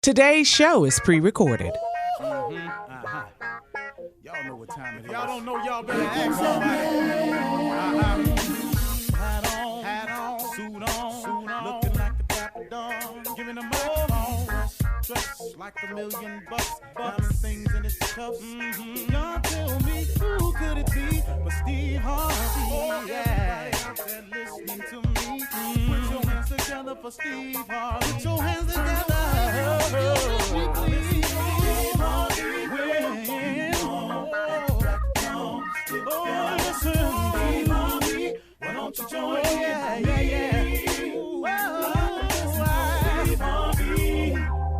Today's show is pre-recorded. Y'all know what time it is. Y'all don't know, y'all better ask somebody. Hat on, suit on, looking like the Dapper Dawn, giving a microphone, dressed like $1 million, diamond things in his cuffs. Y'all tell me who could it be but Steve Harvey? Yeah, out there listening to me. Put your hands together for Steve Harvey. Put your hands together. Why don't you join me? Ooh, Steve Harvey.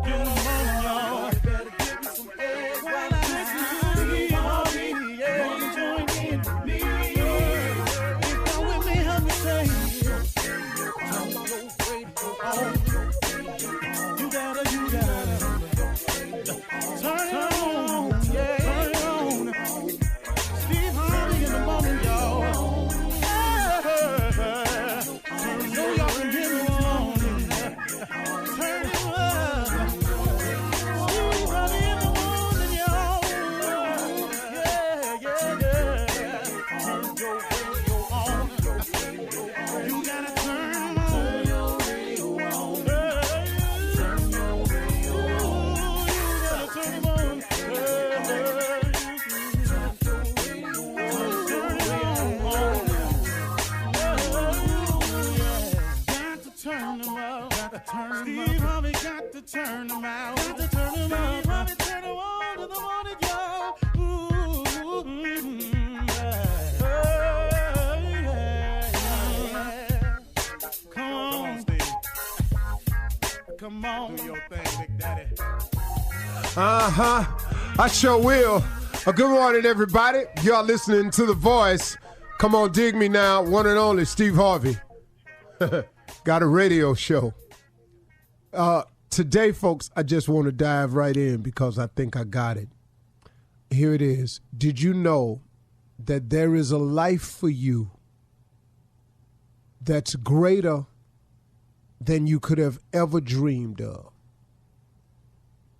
Get 'em on, y'all. Better give me some eggs while I listen to Steve Harvey. Yeah, join in with me. If you're with me, help me say, turn your radio on. You gotta turn it on. Yeah, turn it on. Steve Harvey in the morning, y'all. Steve Harvey got to turn them out. Got to turn them out. Harvey turn them on to the morning, y'all. Come on, Steve. Come on. Do your thing, Big Daddy. I sure will. Good morning, everybody. Y'all listening to The Voice. Come on, dig me now. One and only Steve Harvey. Got a radio show. Today, folks, I just want to dive right in because I think I got it. Here it is. Did you know that there is a life for you that's greater than you could have ever dreamed of?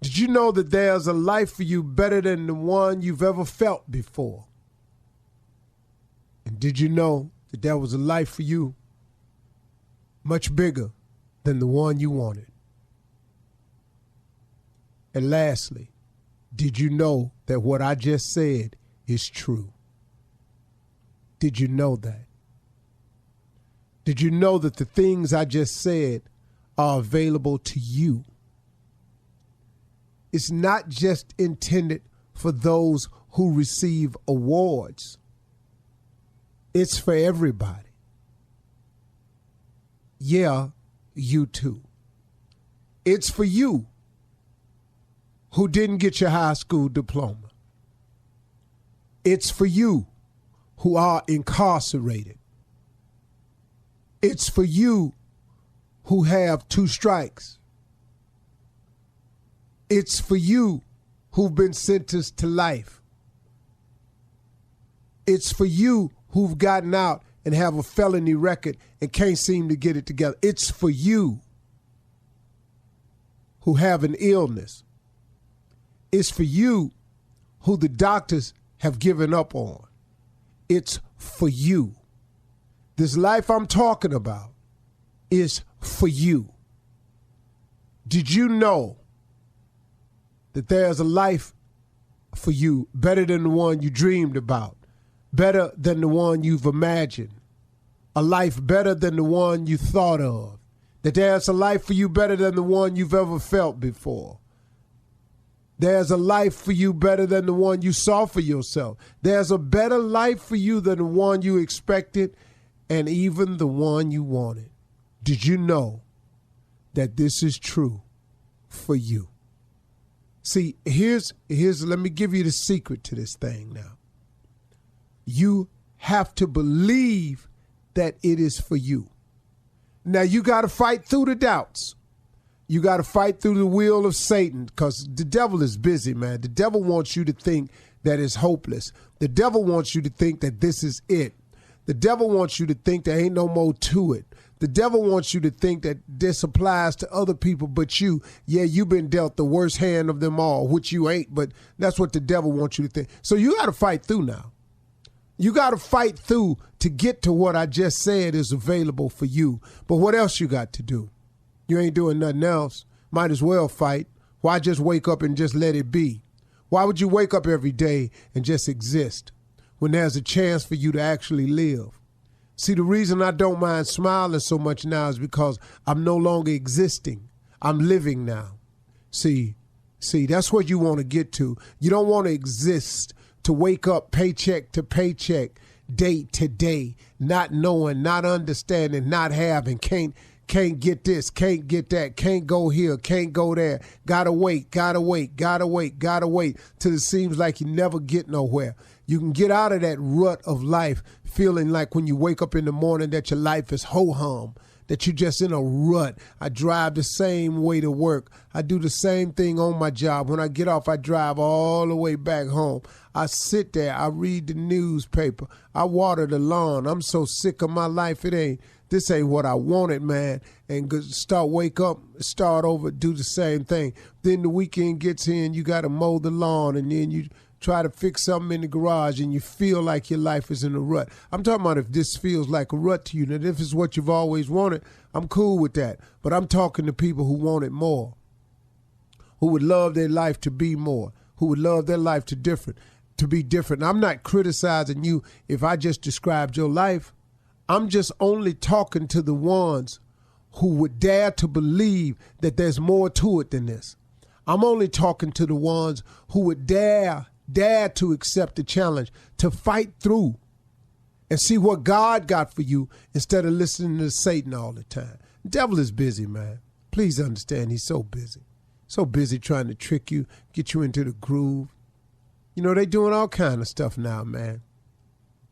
Did you know that there's a life for you better than the one you've ever felt before? And did you know that there was a life for you much bigger than the one you wanted? And lastly, did you know that what I just said is true? Did you know that? Did you know that the things I just said are available to you? It's not just intended for those who receive awards. It's for everybody. Yeah, you too. It's for you who didn't get your high school diploma. It's for you who are incarcerated. It's for you who have 2 strikes. It's for you who've been sentenced to life. It's for you who've gotten out and have a felony record and can't seem to get it together. It's for you who have an illness. It's for you who the doctors have given up on. It's for you. This life I'm talking about is for you. Did you know that there's a life for you better than the one you dreamed about, better than the one you've imagined, a life better than the one you thought of, that there's a life for you better than the one you've ever felt before? There's a life for you better than the one you saw for yourself. There's a better life for you than the one you expected and even the one you wanted. Did you know that this is true for you? See, here's let me give you the secret to this thing now. You have to believe that it is for you. Now, you got to fight through the doubts. You got to fight through the will of Satan because the devil is busy, man. The devil wants you to think that it's hopeless. The devil wants you to think that this is it. The devil wants you to think there ain't no more to it. The devil wants you to think that this applies to other people but you. Yeah, you've been dealt the worst hand of them all, which you ain't, but that's what the devil wants you to think. So you got to fight through now. You got to fight through to get to what I just said is available for you. But what else you got to do? You ain't doing nothing else. Might as well fight. Why just wake up and just let it be? Why would you wake up every day and just exist when there's a chance for you to actually live? See, the reason I don't mind smiling so much now is because I'm no longer existing. I'm living now. See, that's what you want to get to. You don't want to exist to wake up paycheck to paycheck, day to day, not knowing, not understanding, not having, can't get this, can't get that, can't go here, can't go there. Gotta wait till it seems like you never get nowhere. You can get out of that rut of life feeling like when you wake up in the morning that your life is ho-hum, that you're just in a rut. I drive the same way to work. I do the same thing on my job. When I get off, I drive all the way back home. I sit there. I read the newspaper. I water the lawn. I'm so sick of my life. This ain't what I wanted, man. And wake up, start over, do the same thing. Then the weekend gets here and you got to mow the lawn, and then you try to fix something in the garage and you feel like your life is in a rut. I'm talking about if this feels like a rut to you, and if it's what you've always wanted, I'm cool with that. But I'm talking to people who want it more, who would love their life to be more, who would love their life to be different. I'm not criticizing you if I just described your life. I'm just only talking to the ones who would dare to believe that there's more to it than this. I'm only talking to the ones who would dare to accept the challenge, to fight through and see what God got for you instead of listening to Satan all the time. The devil is busy, man. Please understand, he's so busy. So busy trying to trick you, get you into the groove. You know, they doing all kind of stuff now, man.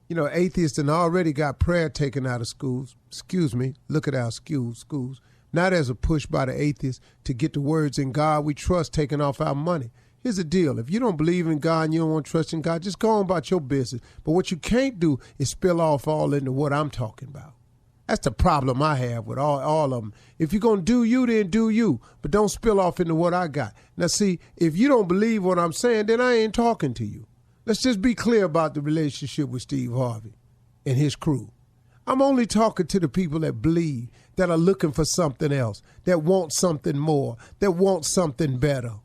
You know, atheists and already got prayer taken out of schools. Excuse me, look at our schools. Now there's a push by the atheists to get the words "in God we trust" taken off our money. Here's the deal. If you don't believe in God and you don't want to trust in God, just go on about your business. But what you can't do is spill off all into what I'm talking about. That's the problem I have with all of them. If you're going to do you, then do you. But don't spill off into what I got. Now, see, if you don't believe what I'm saying, then I ain't talking to you. Let's just be clear about the relationship with Steve Harvey and his crew. I'm only talking to the people that believe, that are looking for something else, that want something more, that want something better.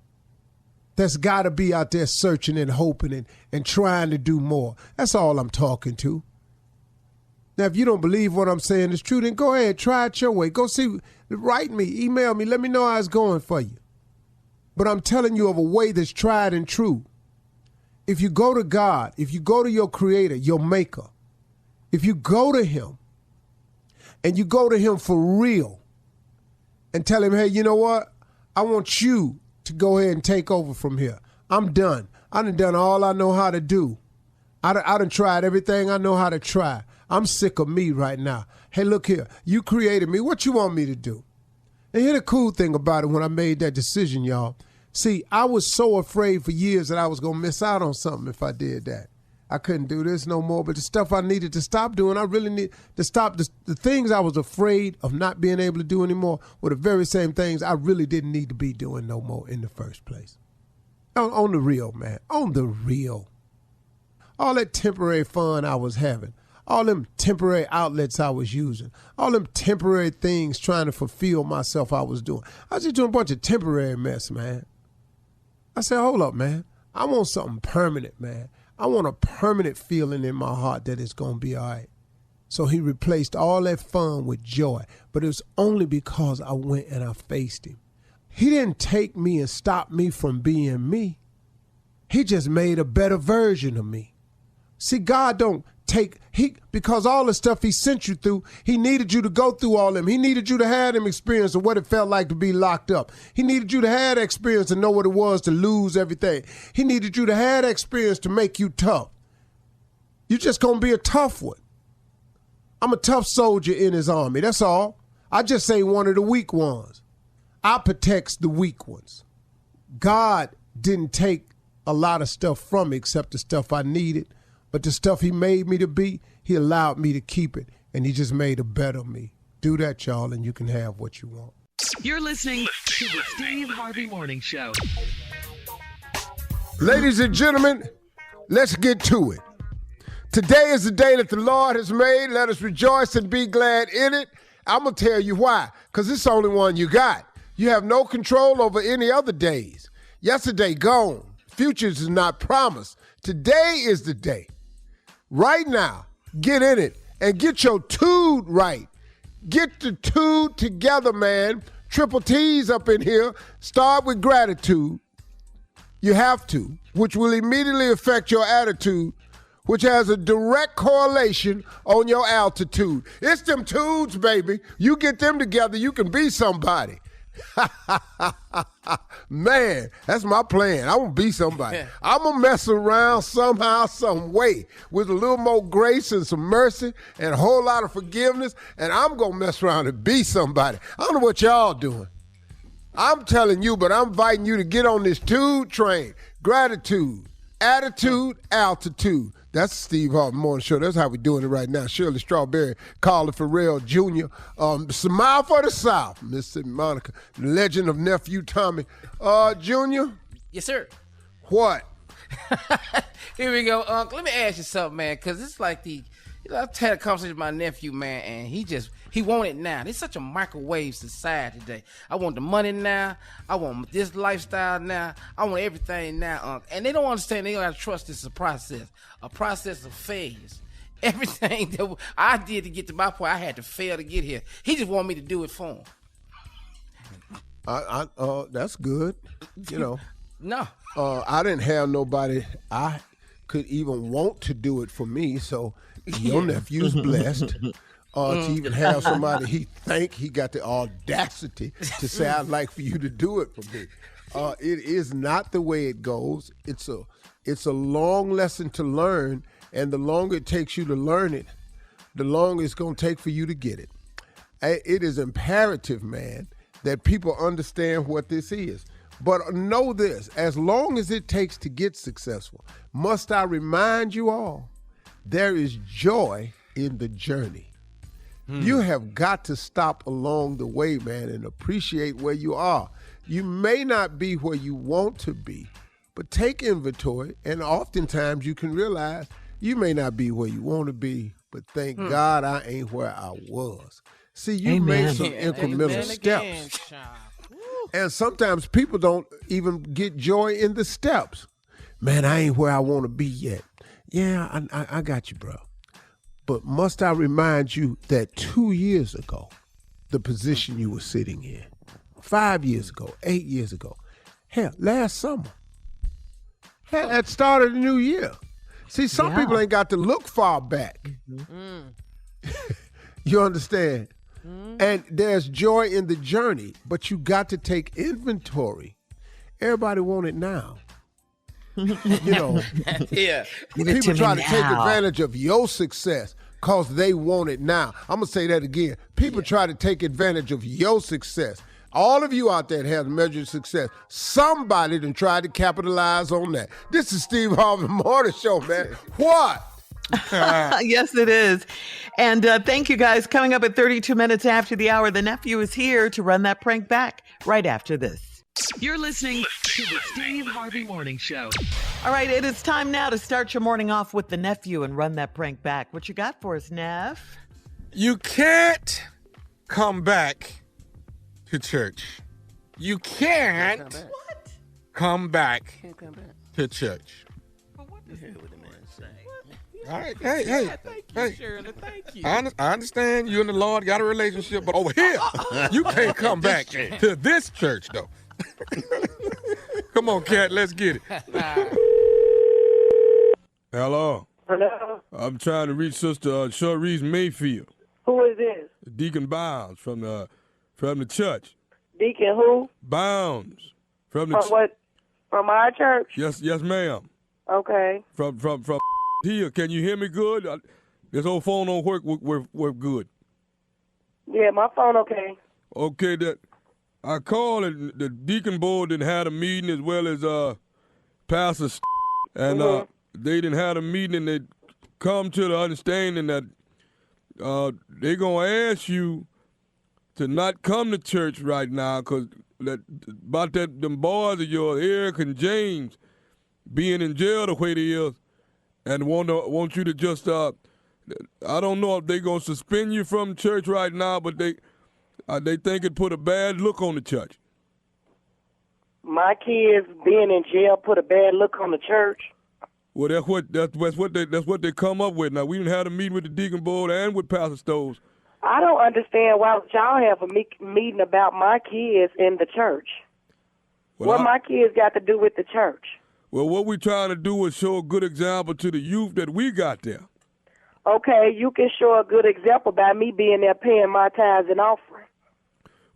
That's got to be out there searching and hoping and trying to do more. That's all I'm talking to. Now, if you don't believe what I'm saying is true, then go ahead, try it your way. Go see, write me, email me, let me know how it's going for you. But I'm telling you of a way that's tried and true. If you go to God, if you go to your creator, your maker, if you go to him and you go to him for real and tell him, hey, you know what? I want you to go ahead and take over from here. I'm done. I done all I know how to do. I done tried everything I know how to try. I'm sick of me right now. Hey, look here. You created me. What you want me to do? And here's the cool thing about it when I made that decision, y'all. See, I was so afraid for years that I was going to miss out on something if I did that. I couldn't do this no more. But the stuff I needed to stop doing, I really need to stop. The things I was afraid of not being able to do anymore were the very same things I really didn't need to be doing no more in the first place. On the real, man. On the real. All that temporary fun I was having. All them temporary outlets I was using. All them temporary things trying to fulfill myself I was doing. I was just doing a bunch of temporary mess, man. I said, hold up, man. I want something permanent, man. I want a permanent feeling in my heart that it's going to be all right. So he replaced all that fun with joy. But it was only because I went and I faced him. He didn't take me and stop me from being me. He just made a better version of me. See, God don't take, because all the stuff he sent you through, he needed you to go through all them. He needed you to have them experience of what it felt like to be locked up. He needed you to have that experience to know what it was to lose everything. He needed you to have that experience to make you tough. You're just going to be a tough one. I'm a tough soldier in his army. That's all. I just ain't one of the weak ones. I protect the weak ones. God didn't take a lot of stuff from me except the stuff I needed. But the stuff he made me to be, he allowed me to keep it. And he just made a better me. Do that, y'all, and you can have what you want. You're listening to the Steve Harvey Morning Show. Ladies and gentlemen, let's get to it. Today is the day that the Lord has made. Let us rejoice and be glad in it. I'm going to tell you why, because it's the only one you got. You have no control over any other days. Yesterday gone. Futures is not promised. Today is the day. Right now, get in it and get your tood right. Get the tood together, man. Triple T's up in here. Start with gratitude. You have to, which will immediately affect your attitude, which has a direct correlation on your altitude. It's them tudes, baby. You get them together, you can be somebody. Man, that's my plan. I want to be somebody. I'm going to mess around somehow, some way, with a little more grace and some mercy and a whole lot of forgiveness, and I'm going to mess around and be somebody. I don't know what y'all doing. I'm telling you, but I'm inviting you to get on this tude train. Gratitude, attitude, altitude. That's the Steve Harvey Morning Show. That's how we're doing it right now. Shirley Strawberry, Carla Farrell Jr., Smile for the South, Mississippi Monica, the legend of Nephew Tommy. Junior? Yes, sir. What? Here we go, Uncle. Let me ask you something, man, because it's like I've had a conversation with my nephew, man, and he want it now. It's such a microwave society today. I want the money now. I want this lifestyle now. I want everything now, Uncle. And they don't understand. They don't have to trust this is a process of phase. Everything that I did to get to my point, I had to fail to get here. He just wanted me to do it for him. That's good. You know. No. I didn't have nobody I could even want to do it for me, so your nephew's blessed. To even have somebody he think he got the audacity to say, I'd like for you to do it for me. It is not the way it goes. It's a long lesson to learn, and the longer it takes you to learn it, the longer it's going to take for you to get it. It is imperative, man, that people understand what this is. But know this, as long as it takes to get successful, must I remind you all, there is joy in the journey. You have got to stop along the way, man, and appreciate where you are. You may not be where you want to be, but take inventory, and oftentimes you can realize you may not be where you want to be, but thank God I ain't where I was. See, you made some incremental steps. And sometimes people don't even get joy in the steps. Man, I ain't where I want to be yet. Yeah, I got you, bro. But must I remind you that 2 years ago, the position you were sitting in, 5 years ago, 8 years ago, hell, last summer, at start of the new year. See, some people ain't got to look far back. You understand? And there's joy in the journey, but you got to take inventory. Everybody want it now. You know, people try to take advantage of your success because they want it now. I'm going to say that again. People try to take advantage of your success. All of you out there that have measured success, somebody done tried to capitalize on that. This is Steve Harvey Morning Show, man. What? Yes, it is. And thank you, guys. Coming up at 32 minutes after the hour, the nephew is here to run that prank back right after this. You're listening to the Steve Harvey Morning Show. All right, it is time now to start your morning off with the nephew and run that prank back. What you got for us, Neff? You can't come back to church. You can't come back to church. What the hell would the man say? All right, hey. Thank you, Shirley. Thank you. I understand you and the Lord got a relationship, but over here, you can't come back to this church, though. Come on, Cat, let's get it. Hello. Hello. I'm trying to reach Sister Sharice Mayfield. Who is this? Deacon Bounds from the church. Deacon who? Bounds from what? From our church? Yes, ma'am. Okay. From here. Can you hear me good? This old phone don't work good. Yeah, my phone okay. Okay, that I called and the deacon board didn't have a meeting as well as Pastor and they didn't have a meeting and they come to the understanding that they're gonna ask you to not come to church right now because them boys of yours, Eric and James, being in jail the way they is, and want you to just I don't know if they gonna suspend you from church right now, but they think it put a bad look on the church. My kids being in jail put a bad look on the church. Well, that's what they come up with. Now we didn't have a meeting with the deacon board and with Pastor Stoves. I don't understand why y'all have a meeting about my kids in the church. What my kids got to do with the church? Well, what we trying to do is show a good example to the youth that we got there. Okay, you can show a good example by me being there paying my tithes and offering.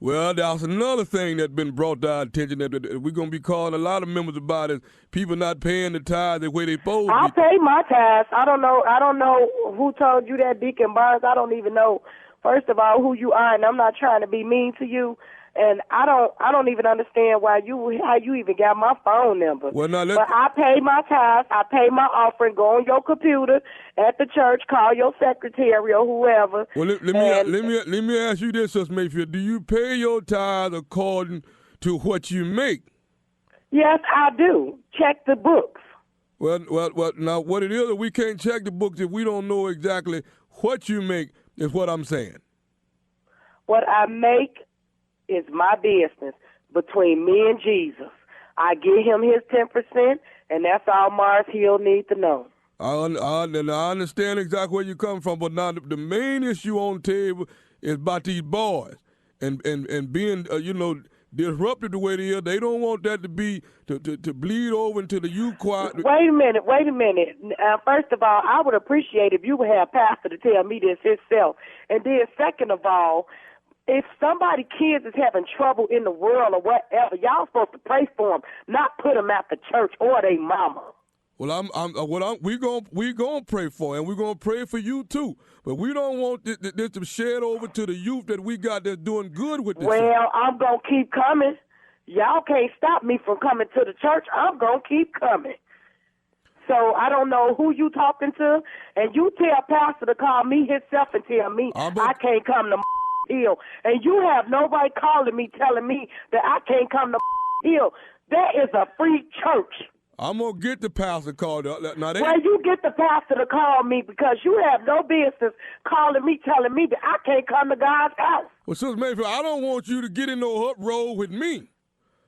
Well, there's another thing that's been brought to our attention that we're going to be calling a lot of members about is people not paying the tithes the way they supposed to. I pay my tithes. I don't know who told you that, Deacon Barnes. I don't even know, first of all, who you are, and I'm not trying to be mean to you. And I don't even understand how you even got my phone number. Well, now but I pay my tithes, I pay my offering. Go on your computer at the church, call your secretary or whoever. Well, let me ask you this, Sister Mayfield. Do you pay your tithes according to what you make? Yes, I do. Check the books. Well. Now what it is, we can't check the books if we don't know exactly what you make. Is what I'm saying. What I make is my business between me and Jesus. I give him his 10%, and that's all Mars Hill need to know. I understand exactly where you come from, but now the main issue on the table is about these boys and being disrupted the way they are. They don't want that to be to bleed over into the youth choir. Wait a minute. First of all, I would appreciate if you would have Pastor to tell me this himself, and then second of all, if somebody's kids is having trouble in the world or whatever, y'all supposed to pray for them, not put them at the church or their mama. Well, we gonna pray for, and we're gonna pray for you too. But we don't want this to shed over to the youth that we got that's doing good with this. Well, I'm gonna keep coming. Y'all can't stop me from coming to the church. I'm gonna keep coming. So I don't know who you talking to, and you tell Pastor to call me himself and tell me I can't come to Hill, and you have nobody calling me telling me that I can't come to Hill. That is a free church. I'm going to get the pastor called up. Well, you get the pastor to call me because you have no business calling me telling me that I can't come to God's house. Well, Sister Mayfield, I don't want you to get in no uproar with me.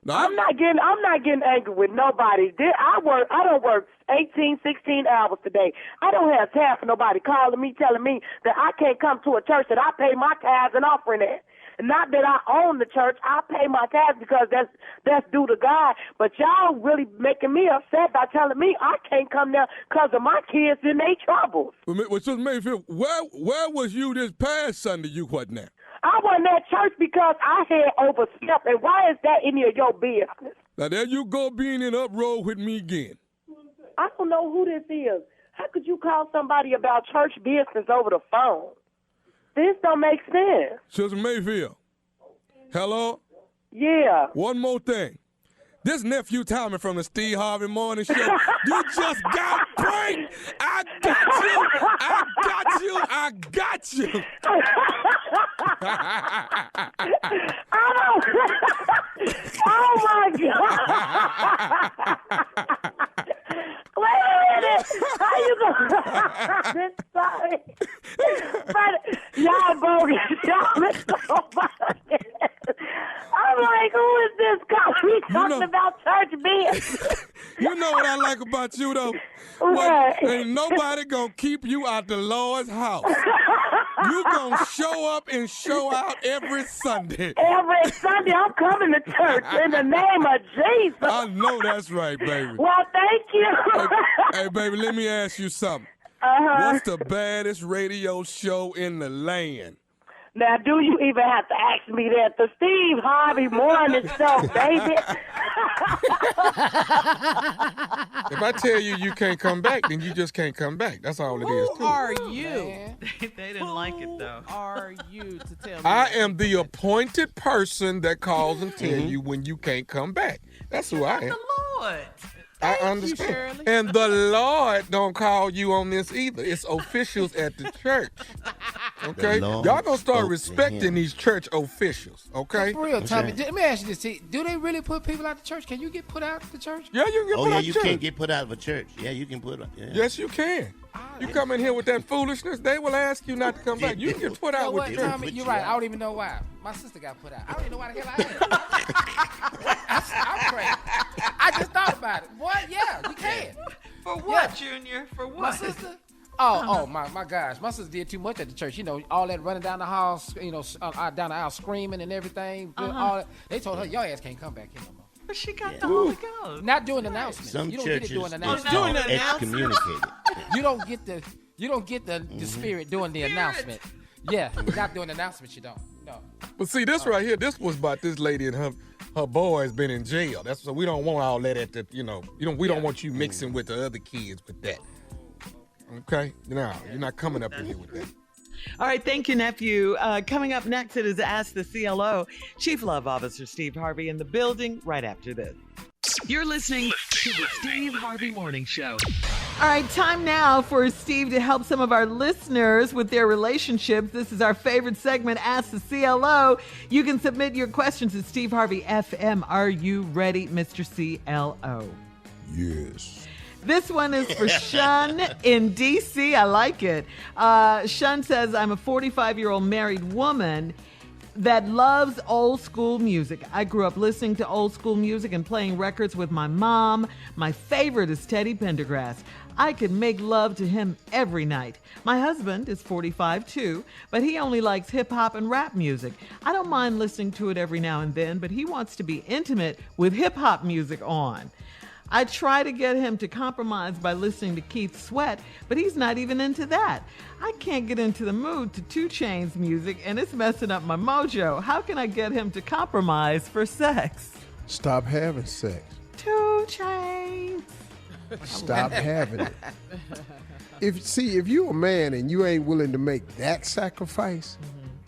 Now, I'm not getting angry with nobody. I don't work 18, 16 hours today. I don't have time for nobody calling me, telling me that I can't come to a church that I pay my tithes and offering at. Not that I own the church. I pay my tithes because that's due to God. But y'all really making me upset by telling me I can't come there because of my kids and their troubles. Well, Sister Mayfield, where was you this past Sunday? You wasn't there? I wasn't at church because I had overslept, and why is that any of your business? Now, there you go being in uproar with me again. I don't know who this is. How could you call somebody about church business over the phone? This don't make sense. Sister Mayfield, hello? Yeah. One more thing. This Nephew Tommy from the Steve Harvey Morning Show, you just got pranked. I got you. Oh, my God. Wait a minute. How you going? Sorry. But y'all bogus. Y'all is so bogus. I'm like, who is this guy? We talking about church business. You know what I like about you, though? What? Ain't nobody gonna keep you out the Lord's house. You gonna show up and show out every Sunday. Every Sunday I'm coming to church in the name of Jesus. I know that's right, baby. Well, thank you. Hey, baby, let me ask you something. What's the baddest radio show in the land? Now, do you even have to ask me that? The Steve Harvey Morning Show, baby. If I tell you can't come back, then you just can't come back. That's all it is. Who are you? They didn't like it, though. Who are you to tell me? I am the appointed person that calls and tell you when you can't come back. That's who I am. The Lord. I understand. And the Lord don't call you on this either. It's officials at the church. Okay? Y'all gonna start respecting these church officials, okay? For real, Tommy, let me ask you this. Do they really put people out the church? Can you get put out of the church? Yeah, you can get put out you the church. can't get put out of a church. Yeah, you can put out. Yeah. Yes, you can. You come in here with that foolishness, they will ask you not to come back. You can get put out with the church. Tommy, you're right. I don't even know why. My sister got put out. I don't even know why the hell I'm crazy. I just thought about it. Boy, yeah, you can. For what, Junior? For what? My sister? Oh my gosh. My sister did too much at the church. You know, all that running down the hall, down the aisle screaming and everything. All that. They told her, your ass can't come back here no more. But she got the Holy Ghost. Not doing announcements. Some you don't churches get it doing are announcements. excommunicated. You don't get the spirit doing the announcement. Yeah, not doing announcements. You don't. No. But see, this right here, this was about this lady and her boy's been in jail. That's so we don't want all that at the we don't want you mixing with the other kids with that. Okay, you're not coming up in here with that. All right, thank you, nephew. Coming up next, it is Ask the CLO. Chief Love Officer Steve Harvey in the building right after this. You're listening to the Steve Harvey Morning Show. All right, time now for Steve to help some of our listeners with their relationships. This is our favorite segment, Ask the CLO. You can submit your questions to Steve Harvey FM. Are you ready, Mr. CLO? Yes. This one is for Shun in D.C. I like it. Shun says, I'm a 45-year-old married woman that loves old school music. I grew up listening to old school music and playing records with my mom. My favorite is Teddy Pendergrass. I could make love to him every night. My husband is 45 too, but he only likes hip hop and rap music. I don't mind listening to it every now and then, but he wants to be intimate with hip hop music on. I try to get him to compromise by listening to Keith Sweat, but he's not even into that. I can't get into the mood to 2 Chainz music, and it's messing up my mojo. How can I get him to compromise for sex? Stop having sex. 2 Chainz. Stop having it. If you're a man and you ain't willing to make that sacrifice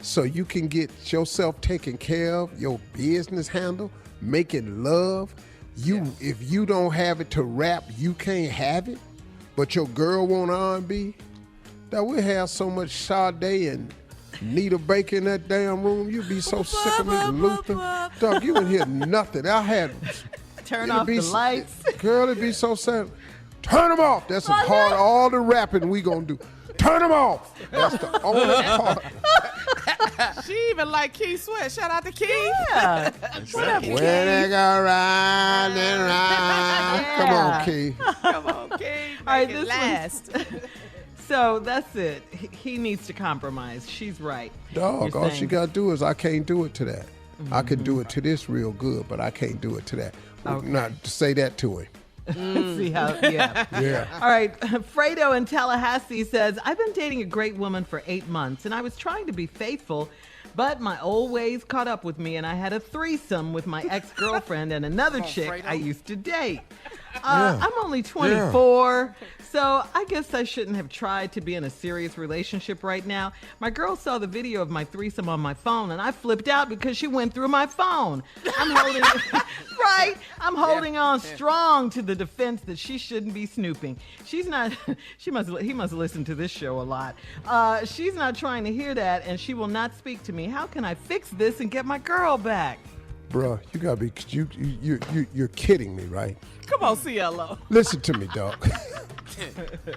so you can get yourself taken care of, your business handled, making love, if you don't have it to rap, you can't have it, but your girl want R&B, that we have so much Sade and Nita Baker in that damn room, you'd be so sick of me, Luther. Dog, you wouldn't hear nothing. I had turn off the lights. Girl, it'd be so sad. Turn them off. That's a part of all the rapping we gonna do. Turn them off. That's the only part. She even like Keith Sweat. Shout out to Keith. Yeah. What up, Keith? When they go round and round. Yeah. Come on, Keith. Come on, Keith. All right, Make it this last. So that's it. He needs to compromise. She's right. Dog, all she got to do is I can't do it to that. I can do it to this real good, but I can't do it to that. Okay. Not say that to him. See how, yeah. Yeah. All right. Fredo in Tallahassee says, I've been dating a great woman for 8 months, and I was trying to be faithful, but my old ways caught up with me, and I had a threesome with my ex-girlfriend and another chick Fredo. I used to date. I'm only 24, so I guess I shouldn't have tried to be in a serious relationship right now. My girl saw the video of my threesome on my phone, and I flipped out because she went through my phone. I'm holding on strong to the defense that she shouldn't be snooping. She's not. He must listen to this show a lot. She's not trying to hear that, and she will not speak to me. How can I fix this and get my girl back? Bruh, you gotta be, you're kidding me, right? Come on, CLO. Listen to me, dog.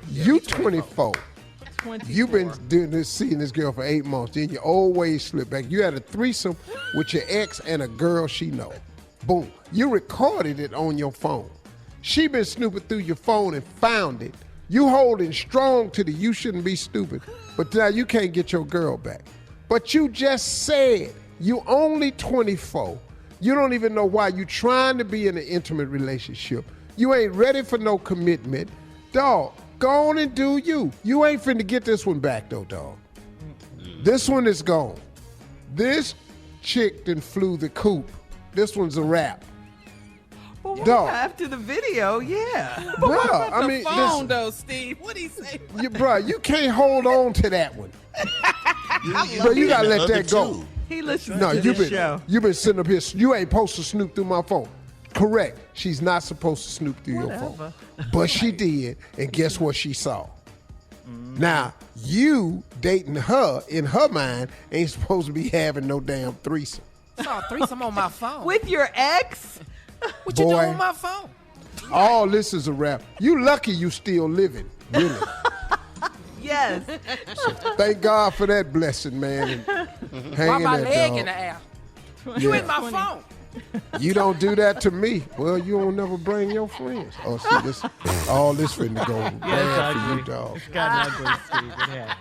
You 24. 24. You've been seeing this girl for 8 months. Then you always slip back. You had a threesome with your ex and a girl she know. Boom. You recorded it on your phone. She been snooping through your phone and found it. You holding strong to the you shouldn't be stupid, but now you can't get your girl back. But you just said you only 24. You don't even know why you trying to be in an intimate relationship. You ain't ready for no commitment. Dog, go on and do you. You ain't finna get this one back though, dog. This one is gone. This chick done flew the coop. This one's a wrap. Well, Dog. after the video, yeah. Bruh, I mean, phone though, Steve. What'd he say? Bruh, you can't hold on to that one. But you gotta let that go. He listens to this show. You've been sitting up here. You ain't supposed to snoop through my phone. Correct. She's not supposed to snoop through your phone. But she did, and guess what she saw? Now, you dating her, in her mind, ain't supposed to be having no damn threesome. I saw a threesome on my phone. With your ex? What you doing on my phone? All this is a wrap. You lucky you still living, really. Yes. Thank God for that blessing, man. And Why hanging my that leg dog. in the air? You in my phone. You don't do that to me. Well, you don't never bring your friends. Oh, see, all this finna go bad for you, dog. It's gotten ugly, Steve. It has.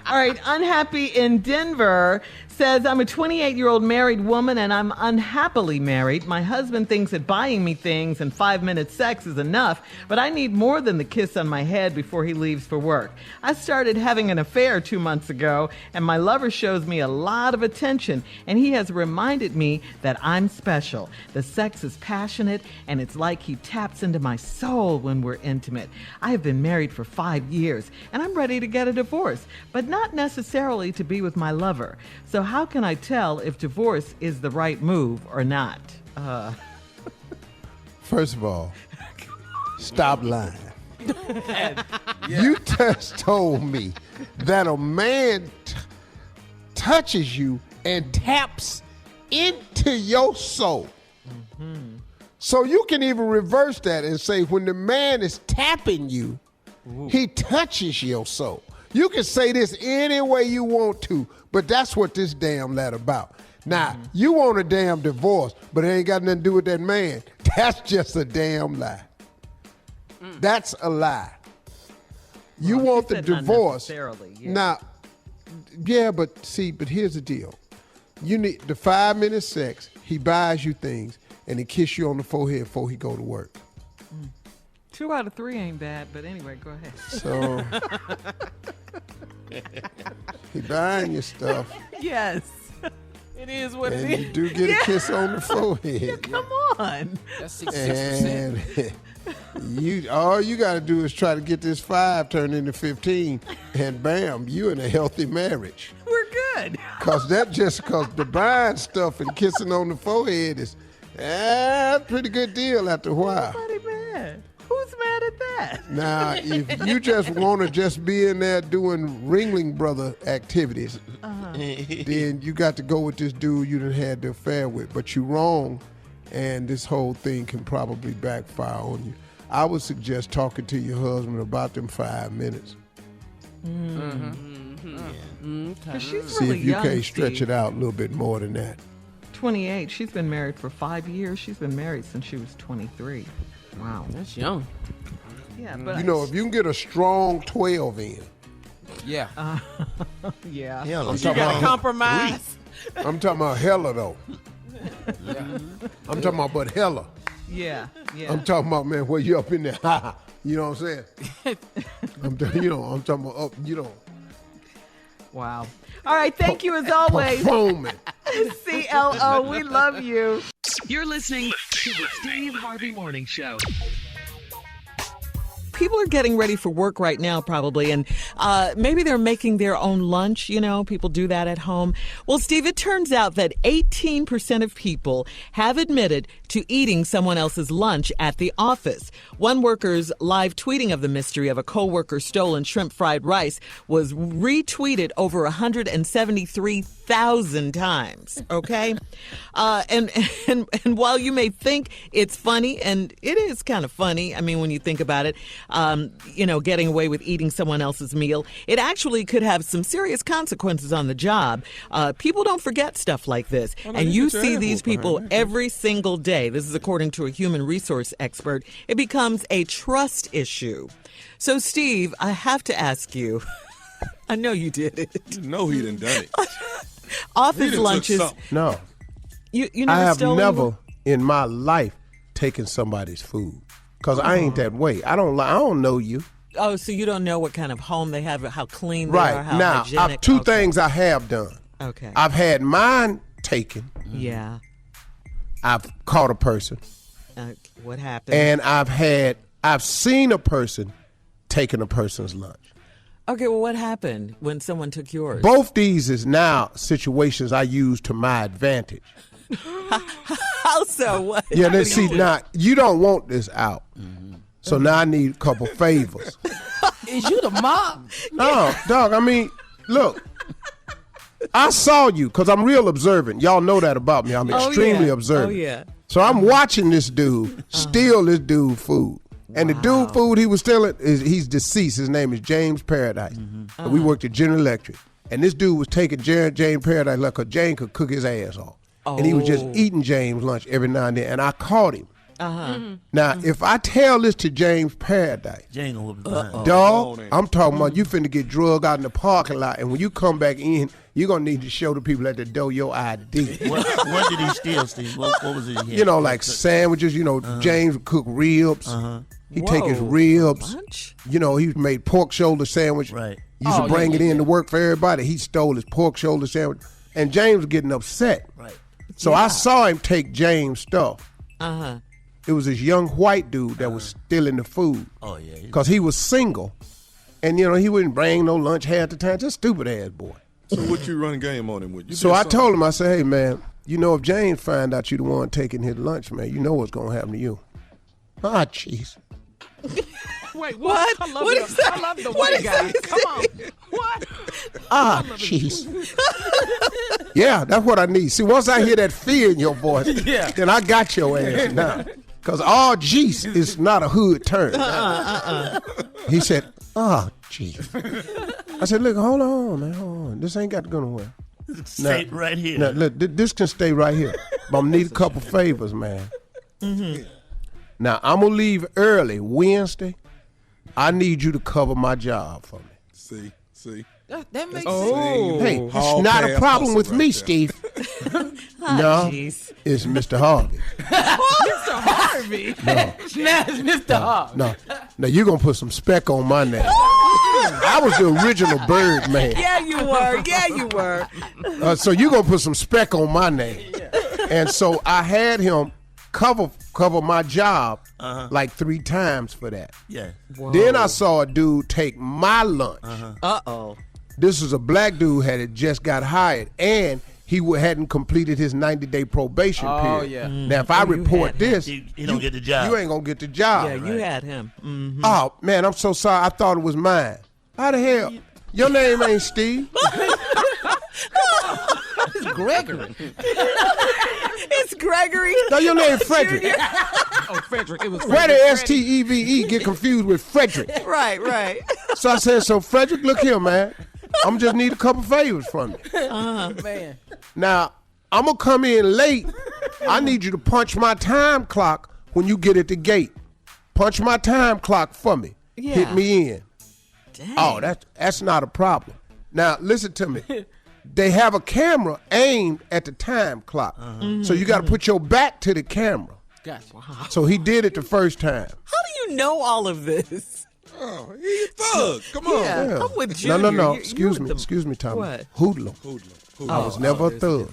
All right, Unhappy in Denver says, I'm a 28-year-old married woman and I'm unhappily married. My husband thinks that buying me things and 5-minute sex is enough, but I need more than the kiss on my head before he leaves for work. I started having an affair 2 months ago, and my lover shows me a lot of attention, and he has reminded me that I'm special. The sex is passionate, and it's like he taps into my soul when we're intimate. I have been married for 5 years, and I'm ready to get a divorce, but not necessarily to be with my lover. So how can I tell if divorce is the right move or not? First of all, stop lying. You just told me that a man touches you and taps into your soul. So you can even reverse that and say when the man is tapping you, he touches your soul. You can say this any way you want to, but that's what this damn letter about. Now, you want a damn divorce, but it ain't got nothing to do with that man. That's just a damn lie. That's a lie. You want the divorce. Now, yeah, but here's the deal. You need the 5-minute sex, he buys you things, and he kiss you on the forehead before he go to work. 2 out of 3 ain't bad, but anyway, go ahead. So, he buying you stuff. Yes. It is what And it you is. do get a kiss on the forehead. Come on. That's 66%. And all you got to do is try to get this 5 turned into 15, and bam, you in a healthy marriage. We're good. Because the buying stuff and kissing on the forehead is a pretty good deal after a while. Nobody mad. Who's mad at that? Now, if you just want to just be in there doing Ringling Brother activities, then you got to go with this dude you done had the affair with. But you're wrong, and this whole thing can probably backfire on you. I would suggest talking to your husband about them 5 minutes. Because she's See really if you young, can't stretch Steve. it out a little bit more than that. 28. She's been married for 5 years. She's been married since she was 23. Wow. That's young. Yeah, but You know, if you can get a strong 12 in, Yeah. yeah. Hell, I'm You talking got to about, compromise. I'm talking about hella though. I'm talking about but hella. Yeah. I'm talking about, man, where you up in there. You know what I'm saying? I'm talking about up, Wow. All right. Thank you as always. performing. CLO, we love you. You're listening to the Steve Harvey Morning Show. People are getting ready for work right now, probably, and maybe they're making their own lunch. You know, people do that at home. Well, Steve, it turns out that 18% of people have admitted to eating someone else's lunch at the office. One worker's live tweeting of the mystery of a coworker's stolen shrimp fried rice was retweeted over 173,000 times. Okay, and while you may think it's funny, and it is kind of funny, I mean, when you think about it. Getting away with eating someone else's meal, it actually could have some serious consequences on the job. People don't forget stuff like this. And you see these people every single day. This is according to a human resource expert. It becomes a trust issue. So, Steve, I have to ask you, I know you did it. You know he done done it. Office lunches. No. You I never have stolen never in my life taken somebody's food. Because I ain't that way. I don't know you. Oh, so you don't know what kind of home they have, how clean they Right. are, how Now, hygienic? two Okay. things I have done. Okay. I've had mine taken. Yeah. I've caught a person. What happened? And I've seen a person taking a person's lunch. Okay, well, what happened when someone took yours? Both these is now situations I use to my advantage. How so? What? Yeah, let's see. Now, you don't want this out. So now I need a couple favors. Is you the mom? No, dog. I mean, look. I saw you because I'm real observant. Y'all know that about me. I'm extremely observant. Oh, yeah. So I'm watching this dude steal this dude food. And the dude food he was stealing, he's deceased. His name is James Paradise. And we worked at General Electric. And this dude was taking James Paradise like Jane could cook his ass off. And he was just eating James' lunch every now and then. And I caught him. Now, if I tell this to James Paradise, Jane gonna whoop his behind. dog, I'm talking about you finna get drugged out in the parking lot, and when you come back in, you're gonna need to show the people at the door your ID. What did he steal, Steve? What was it? You know, like sandwiches. You know, James would cook ribs. He'd take his ribs. You know, he made pork shoulder sandwich. Right. He used to bring it in to work for everybody. He stole his pork shoulder sandwich, and James was getting upset. Right. So I saw him take James' stuff. It was this young white dude that was stealing the food. Oh, yeah. Because he was single. And, you know, he wouldn't bring no lunch half the time. Just stupid ass boy. So what you running game on him with? So I told him, I said, hey, man, you know, if James find out you the one taking his lunch, man, you know what's going to happen to you. Ah, jeez. Wait, what? I love the white guy. Come on. What? Ah, jeez. Yeah, that's what I need. See, once I hear that fear in your voice, then I got your ass now. Because all jeez is not a hood term. He said, ah, jeez. I said, look, hold on, man, hold on. This ain't got to go nowhere. Stay right here. Now, look, this can stay right here. But I'm going to need a couple favors, man. Now, I'm going to leave early Wednesday. I need you to cover my job for me. See. That makes sense. Hey, it's not a problem with me, Steve. No, it's Mr. Harvey. Mr. Harvey? No. Now it's Mr. Harvey. No. Now, you're going to put some speck on my name. I was the original bird man. Yeah, you were. Yeah, you were. So you're going to put some speck on my name. And so I had him cover my job like 3 times for that. Yeah. Whoa. Then I saw a dude take my lunch. Uh-oh. This was a black dude had just got hired, and he hadn't completed his 90-day probation period. Oh, yeah. Now, if I report this, He don't get the job. you ain't going to get the job. Yeah, you had him. Mm-hmm. Oh, man, I'm so sorry. I thought it was mine. How the hell? Your name ain't Steve. It's Gregory. It's Gregory. No, your name Frederick. Oh, Frederick. It was Where Frederick. did Steve get confused with Frederick? Right. So I said, so Frederick, look here, man. I'm just need a couple favors from you. Man. Now, I'm going to come in late. I need you to punch my time clock when you get at the gate. Punch my time clock for me. Yeah. Hit me in. Dang. Oh, that's not a problem. Now, listen to me. They have a camera aimed at the time clock. So you got to put your back to the camera. Gotcha. Wow. So he did it the first time. How do you know all of this? Oh, he's a thug. Come on. Yeah, I'm with Junior. No. You- Excuse you me. with the- Excuse me, Tommy. What? Hoodlum. I was never a thug.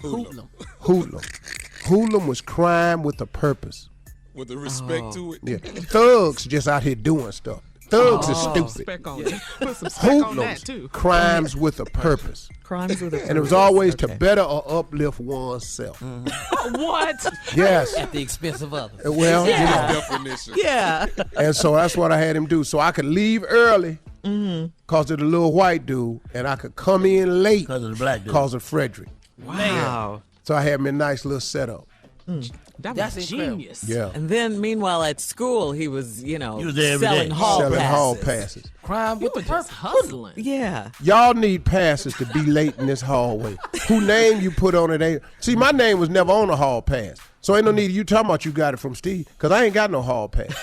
Hoodlum was crime with a purpose. With the respect to it. Yeah. Thugs just out here doing stuff. Thugs is stupid. Spec on it. Put some spec on that, Hoodlums, too. crimes with a purpose. Crimes with a And it was purpose. always Okay. to better or uplift oneself. What? Yes. At the expense of others. Well, you know. Definition. Yeah. And so that's what I had him do. So I could leave early because of the little white dude, and I could come in late Because of the black dude. because of Frederick. Wow. So I had me a nice little setup. That's incredible. genius. Yeah. And then, meanwhile, at school, he was, He was there every selling day. hall Selling passes. hall passes. Crime with the purpose. Hustling. Yeah. Y'all need passes to be late in this hallway. Who name you put on it ain't. See, my name was never on a hall pass. So ain't no need of you talking about you got it from Steve, because I ain't got no hall pass.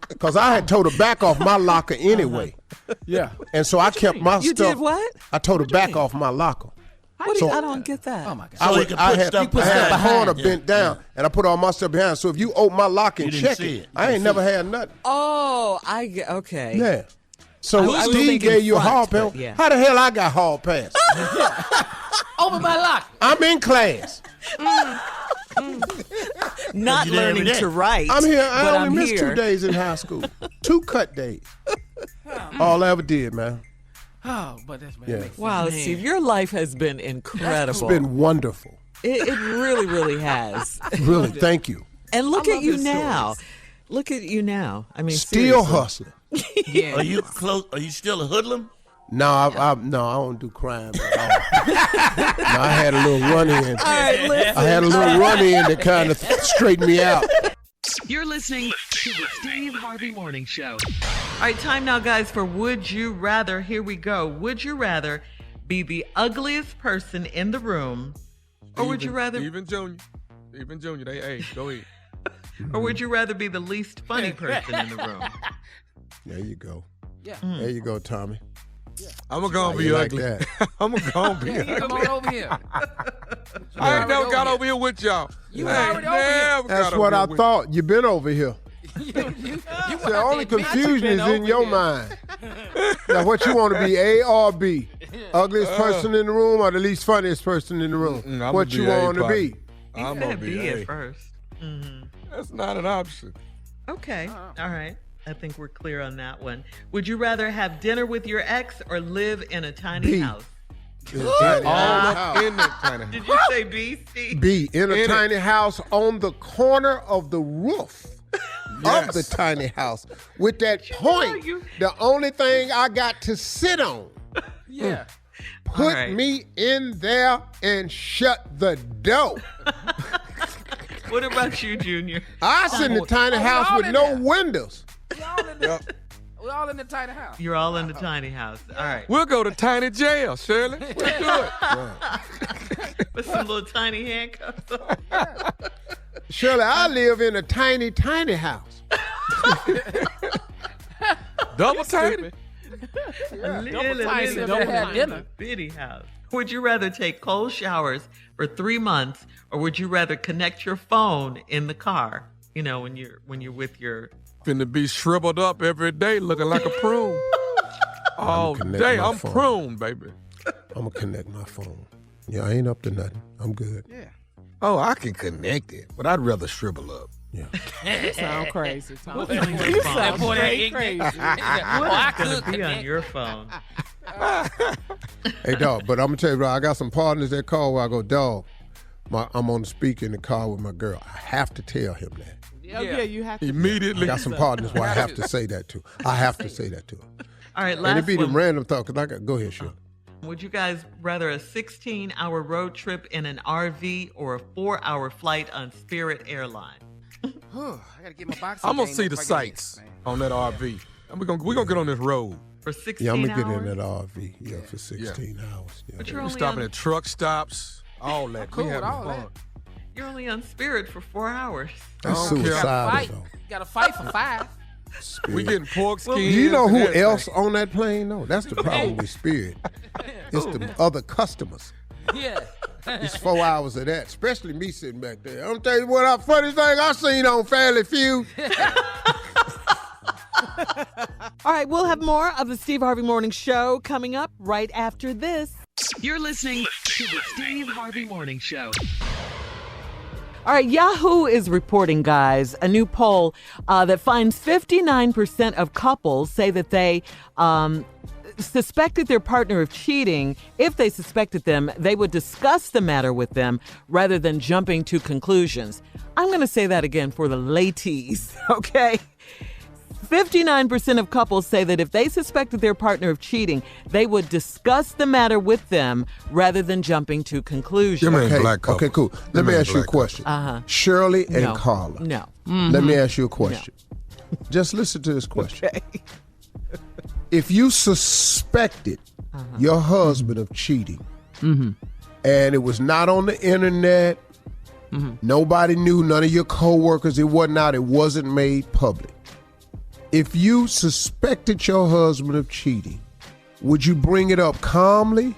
Because I had told her back off my locker anyway. Yeah. And so I kept my You stuff. did what? I told her back off my locker. What do you, I don't get that. Oh, my God. So he could put stuff I had a behind. corner Yeah, bent down, and I put all my stuff behind. So if you open my locker and You didn't check see it, it. I ain't never had nothing. Oh, okay. Yeah. So I was Steve thinking gave you a front, hall but pass. yeah. How the hell I got hall pass? Open my lock. I'm in class. Not You there every learning day. to write. I'm here. but I I'm only missed here. 2 days in high school. 2 cut days. All I ever did, man. Oh, but that's Yeah. makes Wow, sense. Steve, your life has been It's incredible. been wonderful. It really, really has. Really, thank you. And look I at love you his now. stories. Look at you now. I mean, Still seriously. hustling. Yeah. Are you close? Are you still a hoodlum? No, I don't do crime at all. No, I had a little run-in. I had a little run-in that kind of straightened me out. You're listening to the Steve Harvey Morning Show. All right, time now, guys, for Would You Rather. Here we go. Would you rather be the ugliest person in the room, or would you rather... Even Junior, hey, go ahead. Or would you rather be the least funny person in the room? There you go. Yeah. There you go, Tommy. I'm going to go be like ugly. that. I'm going to go be You come ugly. on over here. I ain't never got over here with y'all. You I ain't already over here. never That's got what over I here with thought. You've been over here. You The only confusion is in your mind. Now, what you want to be, A or B? Ugliest person in the room or the least funniest person in the room? What you want to be? I'm He going said to be B A. at first. Mm-hmm. That's not an option. Okay. All right. I think we're clear on that one. Would you rather have dinner with your ex or live in a tiny B. house? All up in that kind of Did you say B, Steve? B, in a In tiny house on the corner of the roof of the tiny house with that point. The only thing I got to sit on. Yeah. Put right. me in there and shut the door. What about you, Junior? I sit in a tiny house all with in no there. windows. We're all in the tiny house. You're all in the tiny house. All right. We'll go to tiny jail, Shirley. We'll do it. With some little tiny handcuffs on. Shirley, I live in a tiny, tiny house. Double tiny. Have dinner. Bitty house. Would you rather take cold showers for 3 months, or would you rather connect your phone in the car? You know, when you're with your... Finna be shriveled up every day looking like a prune. All connect day, my I'm phone. prune, baby. I'm going to connect my phone. Yeah, I ain't up to nothing. I'm good. Yeah. Oh, I can connect it, but I'd rather shrivel up. Yeah. You sound crazy, Tom. You sound boy, that straight ain't crazy. What I is going could to be on connect. your phone? Hey, dog, but I'm going to tell you, bro, I got some partners that call where I go, dog, I'm on the speaker in the car with my girl. I have to tell him that. Yeah, you have to. I Immediately. got some partners where I have to say that to. I have to say that to her. All right, And last it be them one. random thought, because I got, go ahead, Shirley. Would you guys rather a 16-hour road trip in an RV or a 4-hour flight on Spirit Airlines? I gotta get my boxing. I'm gonna game see up the before I get sights in, man. on that RV. We're gonna get on this road. For 16 Yeah, I'm hours? going to get in that RV, for 16 hours. Yeah. But you're We're only stopping on, at truck stops, all that. Cool We with having all fun. that. you're only on Spirit for 4 hours. That's I don't care. suicidal, Fight. though. Gotta fight for 5. We getting pork skins. Do you know and who everything. else on that plane? No, that's the problem with Spirit. It's the other customers. Yeah. It's 4 hours of that, especially me sitting back there. I'm tell you what, the funniest thing I seen on Family Feud. All right, we'll have more of the Steve Harvey Morning Show coming up right after this. You're listening to the Steve Harvey Morning Show. All right, Yahoo is reporting, guys, a new poll that finds 59% of couples say that they suspected their partner of cheating. If they suspected them, they would discuss the matter with them rather than jumping to conclusions. I'm going to say that again for the ladies, okay? 59% of couples say that if they suspected their partner of cheating, they would discuss the matter with them rather than jumping to conclusions. Them ain't Okay, black couple. okay, cool. Let me ask you a question. Shirley and No. Carla. No. Let me ask you a question. Just listen to this question. Okay. If you suspected your husband of cheating, and it was not on the internet, nobody knew, none of your coworkers, it wasn't made public. If you suspected your husband of cheating, would you bring it up calmly?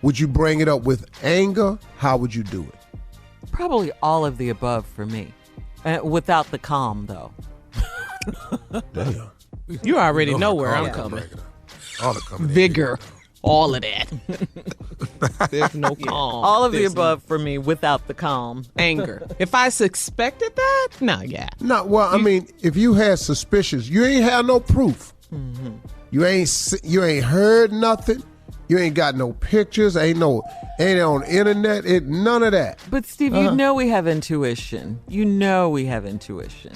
Would you bring it up with anger? How would you do it? Probably all of the above for me. Without the calm, though. Damn. You already know where Carla I'm can coming. bring it up. All the coming in. Vigor. All of that. There's no calm. All of the There's above for me without the calm. anger. If I suspected that, No, well, I mean, if you had suspicions, you ain't had no proof. You ain't heard nothing. You ain't got no pictures. Ain't on the internet. None of that. But Steve, you know we have intuition. You know we have intuition.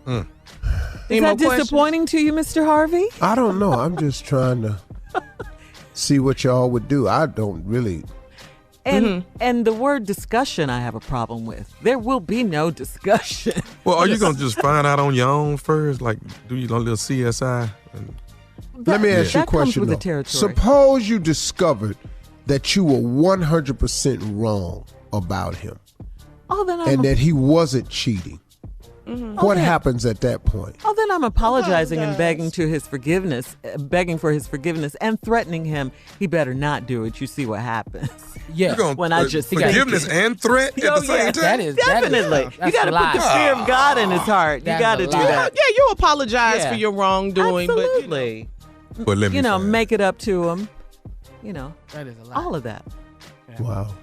Is that disappointing to you, Mr. Harvey? I don't know. I'm just trying to see what y'all would do. I don't really. And the word discussion I have a problem with. There will be no discussion. Well, are you going to just find out on your own first? Like, do you a little CSI? Let me ask you a question, with the though. territory. Suppose you discovered that you were 100% wrong about him and that he wasn't cheating. What happens at that point? Oh, then I'm apologizing and begging for his forgiveness and threatening him he better not do it. You see what happens. Yeah. When I just forgiveness and threat at the same time? That is definitely. You got to put the fear of God in his heart. You got to do that. Yeah, you apologize for your wrongdoing, Absolutely. But let me make it up to him. That is a lot. All of that. Yeah. Wow.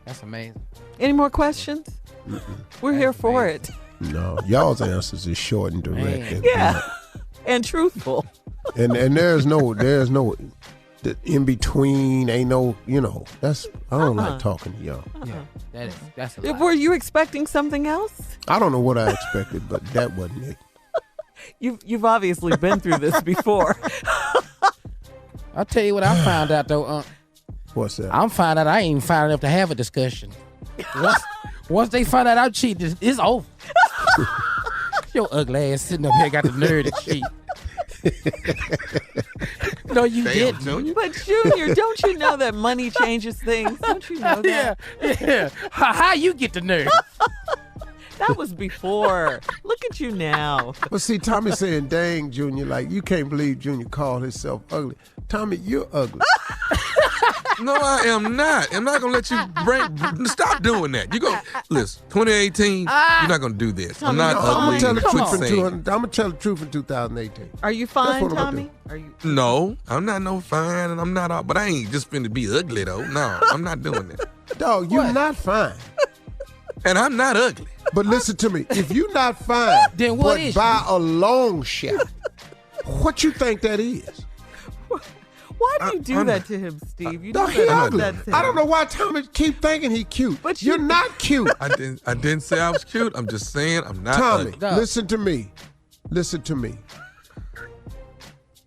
That's amazing. Any more questions? We're here for it. No, y'all's answers is short and direct. And truthful. And there's no in between. Ain't no, that's I don't like talking to y'all. Yeah, that's a lot. Were you expecting something else? I don't know what I expected, but that wasn't it. You've obviously been through this before. I'll tell you what I found out though. What's that? I'm finding out I ain't even found enough to have a discussion. Once they find out I cheated, it's over. Your ugly ass sitting up here got the nerve to cheat. No, you didn't. Junior. But Junior, don't you know that money changes things? Don't you know that? Yeah. How you get the nerve? That was before. Look at you now. Well, see, Tommy saying, dang, Junior, like, you can't believe Junior called himself ugly. Tommy, you're ugly. No, I am not. I'm not going to let you stop doing that. You go, listen, 2018, you're not going to do this. I'm not ugly. I'm going to tell the Quit truth in 2018. Are you fine, Tommy? Are you? No, I'm not no fine, and I'm not all, but I ain't just finna be ugly, though. No, I'm not doing that. Dog, you're not fine. And I'm not ugly. But listen to me. If you're not fine, then what but is by a long shot, what you think that is? Why do you do that to him, Steve? You No, do he that ugly. to him. I don't know why Tommy keep thinking he cute. But you're not cute. I didn't say I was cute. I'm just saying I'm not Tommy, ugly. listen to me. Listen to me.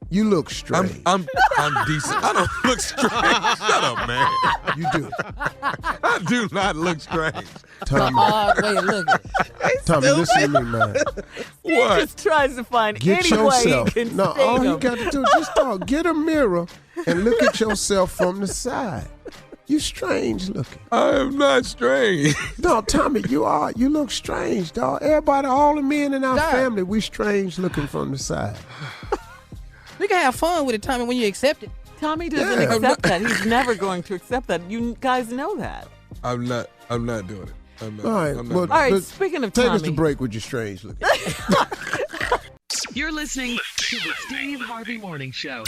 You look strange. I'm decent. I don't look strange. Shut up, man. You do. I do not look strange. Tommy, Tommy, listen to me, man. He just tries to find Get any way yourself. he can No, sting all you him. got to do is just get a mirror and look at yourself from the side. You strange looking. I am not strange. No, Tommy, you are. You look strange, dog. Everybody, all the men in our family, we strange looking from the side. We can have fun with it, Tommy, when you accept it. Tommy doesn't accept that. He's never going to accept that. You guys know that. I'm not doing it. I'm not. All right, I'm not well, All right, but speaking of take us Tommy. to break with your strange looking. You're listening to the Steve Harvey Morning Show.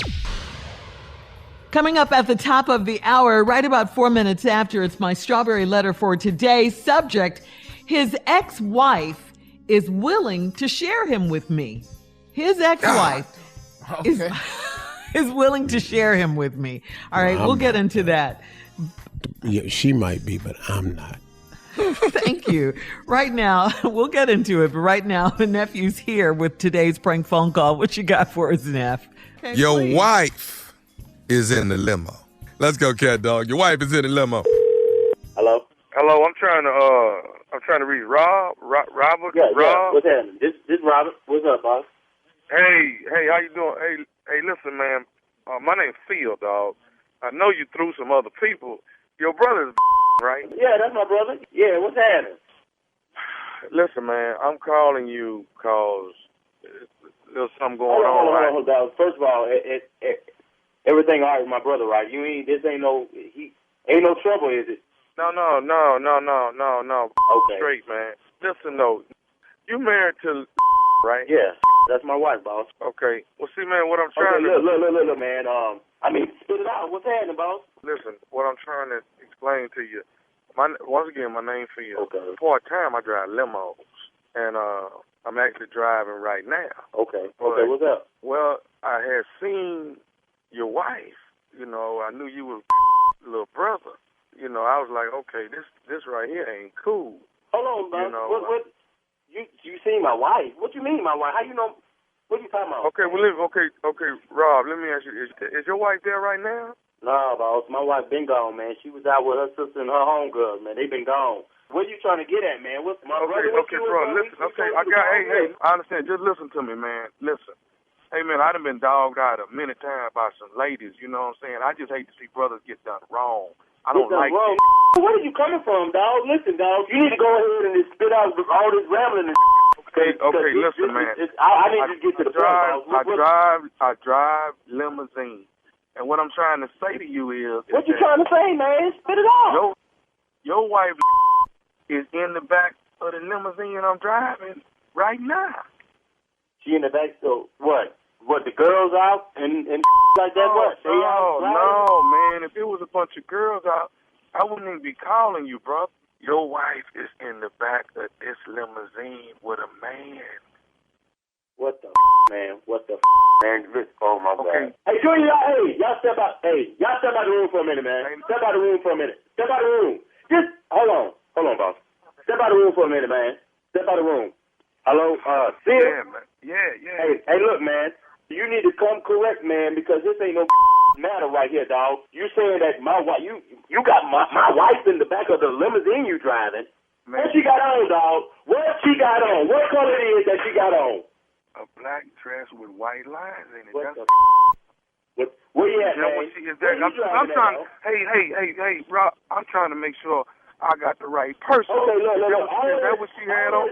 Coming up at the top of the hour, right about 4 minutes after, it's my strawberry letter for today. Subject, his ex-wife is willing to share him with me. His ex-wife is willing to share him with me. All right, we'll get into that. Yeah, she might be, but I'm not. Thank you. Right now, we'll get into it, but right now, the nephew's here with today's prank phone call. What you got for us, Neff? Okay, Your please. wife is in the limo. Let's go, cat dog. Your wife is in the limo. Hello. Hello, I'm trying to reach Rob. Robert. Yeah, Rob. What's happening? This Robert. What's up, boss? Hey, how you doing? Hey, listen, man. My name's Phil, dog. I know you through some other people. Your brother's right? Yeah, that's my brother. Yeah, what's happening? Listen, man, I'm calling you because there's something going Hold on. First of all, everything all right with my brother, right? This ain't no trouble, is it? No. Okay. Straight, man. Listen, though, you married to right? Yeah, that's my wife, boss. Okay. Well, see, man, what I'm trying to... Look, man. Spit it out. What's happening, boss? Listen, what I'm trying to explain to you, once again, my name's Phil. Okay. Part-time, I drive limos, and I'm actually driving right now. Okay. But, what's up? Well, I had seen your wife. You know, I knew you was little brother. You know, I was like, okay, this right here ain't cool. Hold on, boss. You know, You seen my wife? What you mean, my wife? How you know? What you talking about? Okay, well, okay, Rob. Let me ask you: Is your wife there right now? Nah, boss. My wife been gone, man. She was out with her sister and her homegirls, man. They been gone. What are you trying to get at, man? What's my brother? Okay, bro. Listen. Okay, hey, I understand. Just listen to me, man. Listen. Hey, man, I done been dogged out a many times by some ladies. You know what I'm saying? I just hate to see brothers get done wrong. I don't like wrong. it. Where are you coming from, dog? Listen, dog. You need to go ahead and just spit out all this rambling and Okay, listen, man. I need to get to the point. I drive limousine. And what I'm trying to say to you is... What you trying to say, man? Spit it out. Your wife is in the back of the limousine I'm driving right now. She in the back, so what? What, the girls out and like that? What? No, man. If it was a bunch of girls out, I wouldn't even be calling you, bro. Your wife is in the back of this limousine with a man. What the man? What the man? Oh my God! Hey, Junior, y'all step out. Hey, y'all step out the room for a minute, man. Step out the room for a minute. Step out the room. Just hold on, boss. Step out the room for a minute, man. Step out the room. Hello, Steve. Yeah, man. Yeah. Hey, look, man. You need to come correct, man, because this ain't no matter right here, dog. You saying that my wife, you got my wife in the back of the limousine you driving. Man. What she got on, dog? What she got on? What color it is that she got on? A black dress with white lines in it. Where you at, man? I'm trying. Hey, Rob. I'm trying to make sure I got the right person. Okay, look. Is that what she had on?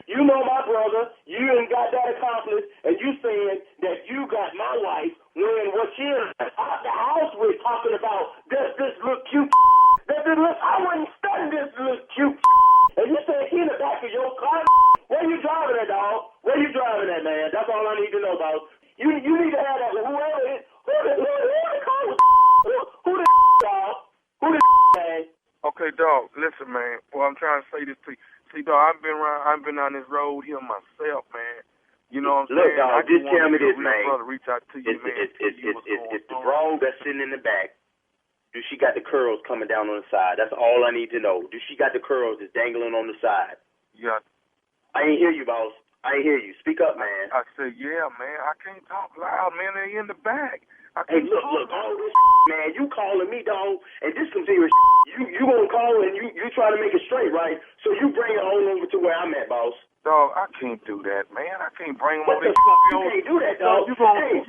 You know my brother. You ain't got that accomplished, and you saying that you got my wife wearing what she is out the house we're talking about. Does this look cute? I wouldn't study this look cute. And you say he in the back of your car? Where you driving at, dog? Where you driving at, man? That's all I need to know, dog. You need to have that. Whoever it is, who the dog? Who the man? Okay, dog. Listen, man. Well, I'm trying to say this to you. See, dog, I've been on this road here myself, man. You know what I'm saying? Look, dog, just tell me this, man. Brother, reach out to you, man. It's the broad that's sitting in the back. Do she got the curls coming down on the side? That's all I need to know. Do she got the curls that's dangling on the side? Yeah. I ain't hear you, boss. I ain't hear you. Speak up, man. I said, yeah, man. I can't talk loud, man. They in the back. Hey, look, all this man, you calling me, dog, and this some serious you gonna call and you trying to make it straight, right? So you bring it on over to where I'm at, boss. Dog, I can't do that, man. I can't bring them over there. You can't do that, dog. You gonna act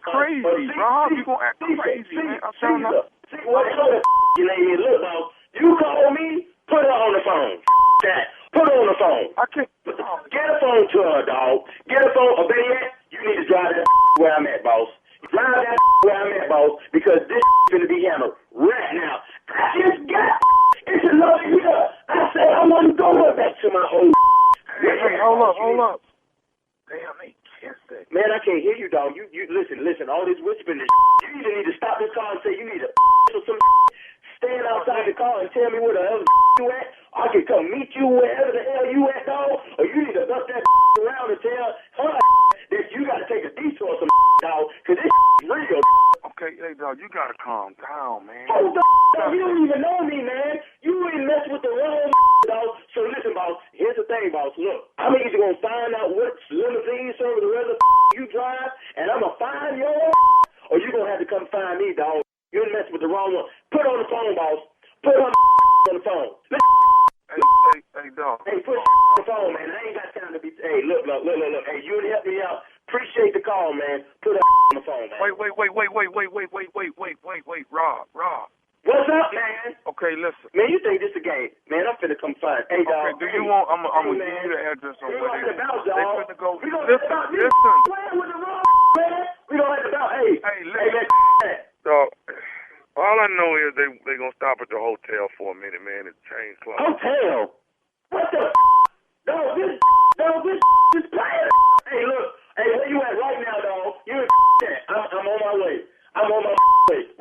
crazy, Rob. You gonna act crazy, man. I'm trying to... See, what you lady, look, dog. You call me, put her on the phone. That. Put her on the phone. I can't... Get a phone to her, dog. Get a phone. Or better yet, you need to drive that where I'm at, boss. Drive that where I'm at, boss, because this is going to be hammered right now. I just got it's another year. I said I wasn't going back to my old Hey, hold up. Damn, they kissing. Man, I can't hear you, dog. You listen, all this whispering, you need to stop this car and say you need to or some stand outside the car and tell me where the hell you at. I can come meet you wherever the hell you at, dog. Or you need to bust that around and tell her that you got to take a detour or some dog, because this is real. Okay, hey, dog, you got to calm down, man. Oh, dog, you don't even know me, man. You ain't mess with the wrong dog. So listen, boss, here's the thing, boss. Look, I'm either going to find out what limousine service the rest of you drive, and I'm going to find your or you going to have to come find me, dog. You ain't mess with the wrong one. Put her on the phone, boss. Put her on the phone. Hey, dog. Hey, put on the phone, man. I ain't got time to be... Hey, look. Hey, you would help me out. Appreciate the call, man. Put her on the phone, man. Wait, Rob. What's up, man? Okay, listen. Man, you think this a game? Man, I'm finna come find. Hey, dog. Okay, do you want... I'm gonna give you the address on where they finna go. We don't listen. Playing with the wrong man. We don't have to about... Hey, listen. Dog, all I know is they gonna stop at the hotel for a minute, man, and change clothes. Hotel? What the Dog, this is playing. Hey, look. Hey, where you at right now, dog? You in I'm on my way. What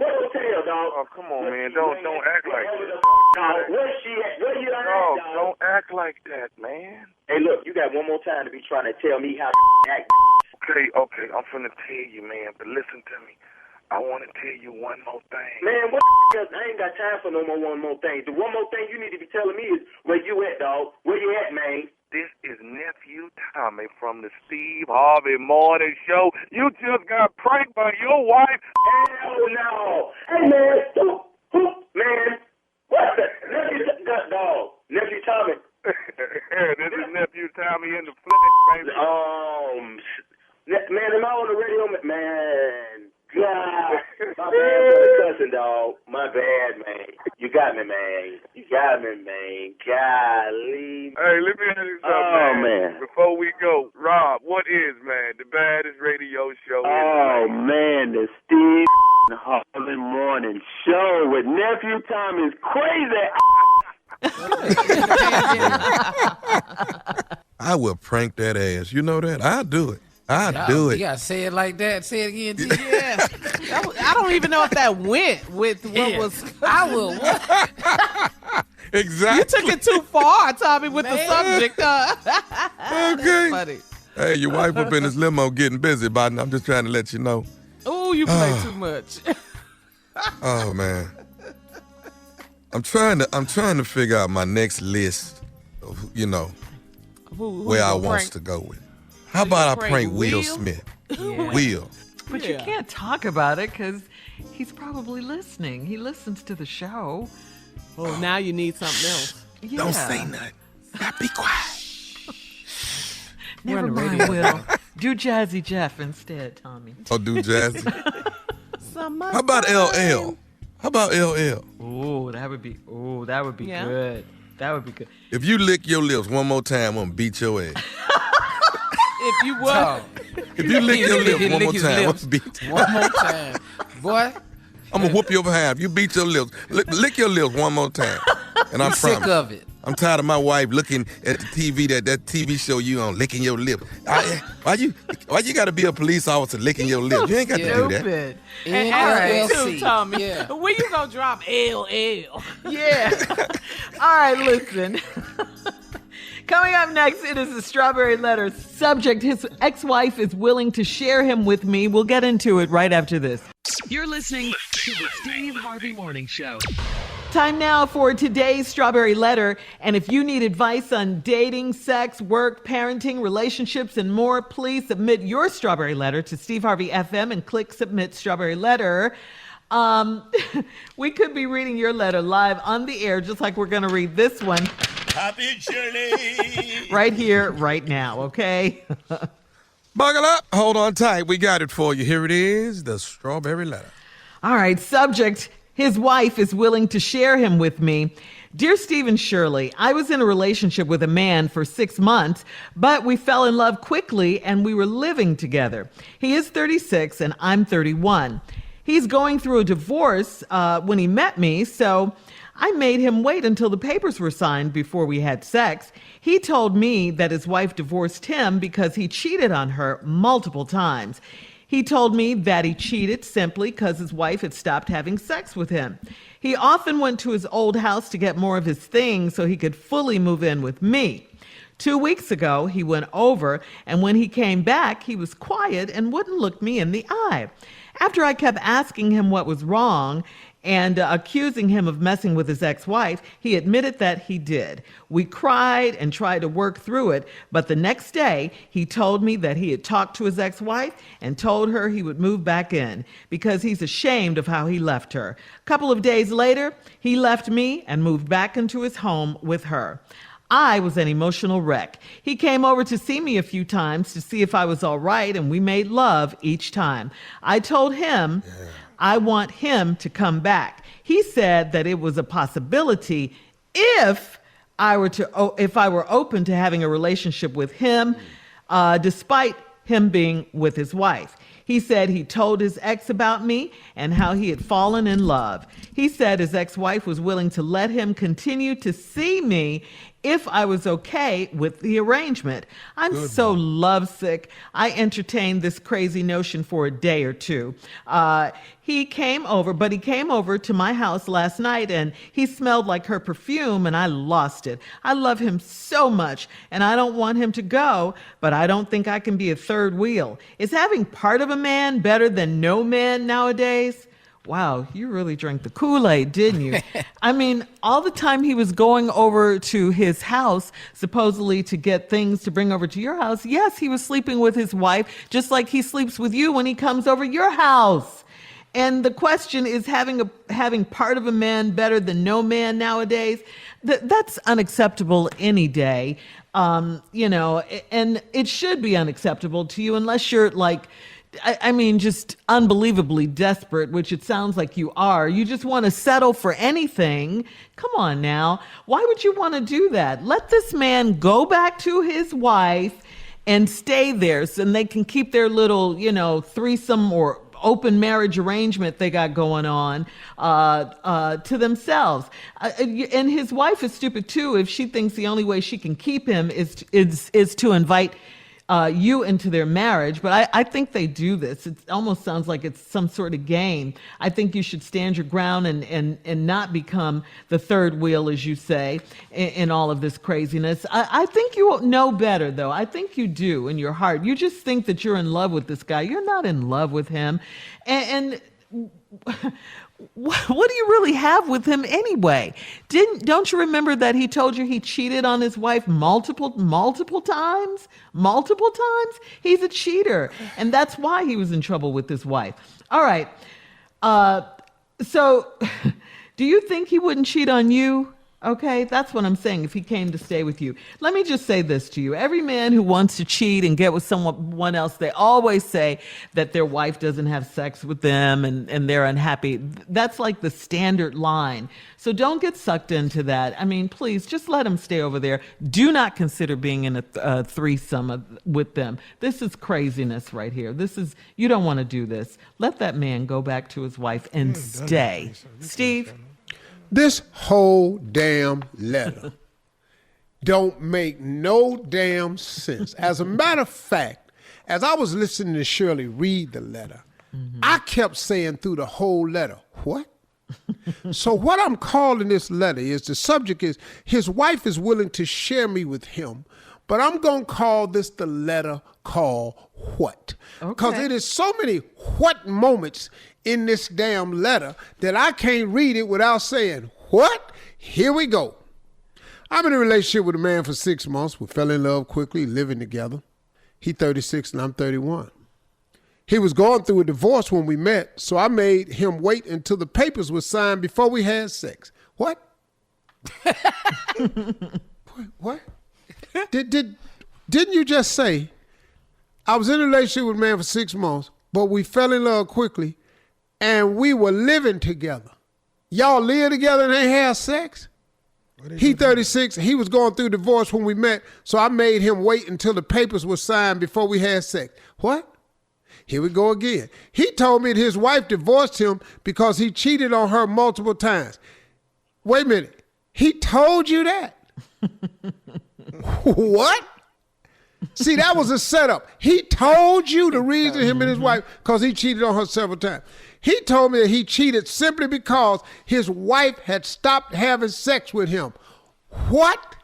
hotel, dog? Oh, come on, man. Don't act like that. Dog, where's she at? Where you at, dog? Don't act like that, man. Hey, look, you got one more time to be trying to tell me how to act. Okay. I'm finna tell you, man, but listen to me. I want to tell you one more thing. Man, what I ain't got time for no more one more thing. The one more thing you need to be telling me is where you at, dog. Where you at, man? This is Nephew Tommy from the Steve Harvey Morning Show. You just got pranked by your wife. Hell no. Hey, man. Man. What the? Nephew Tommy. This is Nephew Tommy in the flesh, baby. Man, am I on the radio? Man. God. My bad for the cussing, dog. My bad, man. You got me, man. Golly. Hey, let me ask you something, man. Before we go, Rob, what is, man, the baddest radio show man, the Steve Harvey Morning Show with Nephew Tommy's crazy. I will prank that ass. You know that? I'll do it. I'll do it. You gotta say it like that. Say it again, T. Yeah. I don't even know if that went with what was. I will. What? Exactly. You took it too far, Tommy, with the subject. Okay. Funny. Hey, your wife up in this limo getting busy, Biden. I'm just trying to let you know. Oh, you play too much. Oh man. I'm trying to figure out my next list of, who where I wants to go with. How about I prank Will Smith? Yeah. Will. But you can't talk about it because he's probably listening. He listens to the show. Oh, now you need something else. Yeah. Don't say nothing. Now be quiet. Never mind, Will. Do Jazzy Jeff instead, Tommy. Oh, do Jazzy. How about LL? How about LL? Oh, that would be good. That would be good. If you lick your lips one more time, I'm gonna beat your ass. If you what? If you lick your lips one more time, I'm gonna beat you. One more time. Boy. I'm gonna whoop your behind. You beat your lips. Lick your lips one more time. And I'm sick of it. I'm tired of my wife looking at the TV, that TV show you on, licking your lip. Why you got to be a police officer licking your lip? You ain't got to do that. And ask me too, Tommy. Yeah. When you gonna drop LL? Yeah. All right, listen. Coming up next, it is the Strawberry Letter. Subject, his ex-wife is willing to share him with me. We'll get into it right after this. You're listening to the Steve Harvey Morning Show. Time now for today's Strawberry Letter. And if you need advice on dating, sex, work, parenting, relationships, and more, please submit your Strawberry Letter to Steve Harvey FM and click Submit Strawberry Letter. We could be reading your letter live on the air, just like we're going to read this one. Happy Shirley. Right here, right now, okay? Buckle up. Hold on tight. We got it for you. Here it is, the Strawberry Letter. All right, subject, his wife is willing to share him with me. Dear Steve and Shirley, I was in a relationship with a man for 6 months, but we fell in love quickly and we were living together. He is 36 and I'm 31. He's going through a divorce when he met me, so I made him wait until the papers were signed before we had sex. He told me that his wife divorced him because he cheated on her multiple times. He told me that he cheated simply because his wife had stopped having sex with him. He often went to his old house to get more of his things so he could fully move in with me. 2 weeks ago, he went over, and when he came back, he was quiet and wouldn't look me in the eye. After I kept asking him what was wrong and accusing him of messing with his ex-wife, he admitted that he did. We cried and tried to work through it, but the next day, he told me that he had talked to his ex-wife and told her he would move back in because he's ashamed of how he left her. A couple of days later, he left me and moved back into his home with her. I was an emotional wreck. He came over to see me a few times to see if I was all right, and we made love each time. I told him I want him to come back. He said that it was a possibility if I were open to having a relationship with him, despite him being with his wife. He said he told his ex about me and how he had fallen in love. He said his ex-wife was willing to let him continue to see me if I was okay with the arrangement. I'm so lovesick. I entertained this crazy notion for a day or two. He came over to my house last night, and he smelled like her perfume, and I lost it. I love him so much, and I don't want him to go, but I don't think I can be a third wheel. Is having part of a man better than no man nowadays? Wow, you really drank the Kool-Aid, didn't you? I mean, all the time he was going over to his house, supposedly to get things to bring over to your house, yes, he was sleeping with his wife, just like he sleeps with you when he comes over your house. And the question is, having part of a man better than no man nowadays? That's unacceptable any day, and it should be unacceptable to you unless you're like, just unbelievably desperate, which it sounds like you are. You just want to settle for anything. Come on now. Why would you want to do that? Let this man go back to his wife and stay there so they can keep their little, threesome or open marriage arrangement they got going on to themselves. And his wife is stupid too if she thinks the only way she can keep him is to invite you into their marriage. But I think they do this. It almost sounds like it's some sort of game. I think you should stand your ground and not become the third wheel, as you say, in all of this craziness. I think you know better, though. I think you do in your heart. You just think that you're in love with this guy. You're not in love with him. And what do you really have with him anyway? Don't you remember that he told you he cheated on his wife multiple times? Multiple times? He's a cheater. And that's why he was in trouble with his wife. All right. So do you think he wouldn't cheat on you? Okay, that's what I'm saying, if he came to stay with you. Let me just say this to you. Every man who wants to cheat and get with someone else, they always say that their wife doesn't have sex with them and they're unhappy. That's like the standard line. So don't get sucked into that. I mean, please, just let him stay over there. Do not consider being in a threesome with them. This is craziness right here. You don't want to do this. Let that man go back to his wife and stay. Steve? This whole damn letter don't make no damn sense. As a matter of fact, as I was listening to Shirley read the letter, I kept saying through the whole letter, what? So what I'm calling this letter is, the subject is, his wife is willing to share me with him, but I'm going to call this the letter called what? Because it is so many what moments in this damn letter that I can't read it without saying, what? Here we go. I'm in a relationship with a man for 6 months. We fell in love quickly, living together. He 36 and I'm 31. He was going through a divorce when we met, so I made him wait until the papers were signed before we had sex. What? What? Didn't you just say, I was in a relationship with a man for 6 months, but we fell in love quickly, and we were living together. Y'all live together and ain't have sex? He 36, he was going through divorce when we met, so I made him wait until the papers were signed before we had sex. What? Here we go again. He told me that his wife divorced him because he cheated on her multiple times. Wait a minute. He told you that? What? See, that was a setup. He told you the reason him and his wife, because he cheated on her several times. He told me that he cheated simply because his wife had stopped having sex with him. What?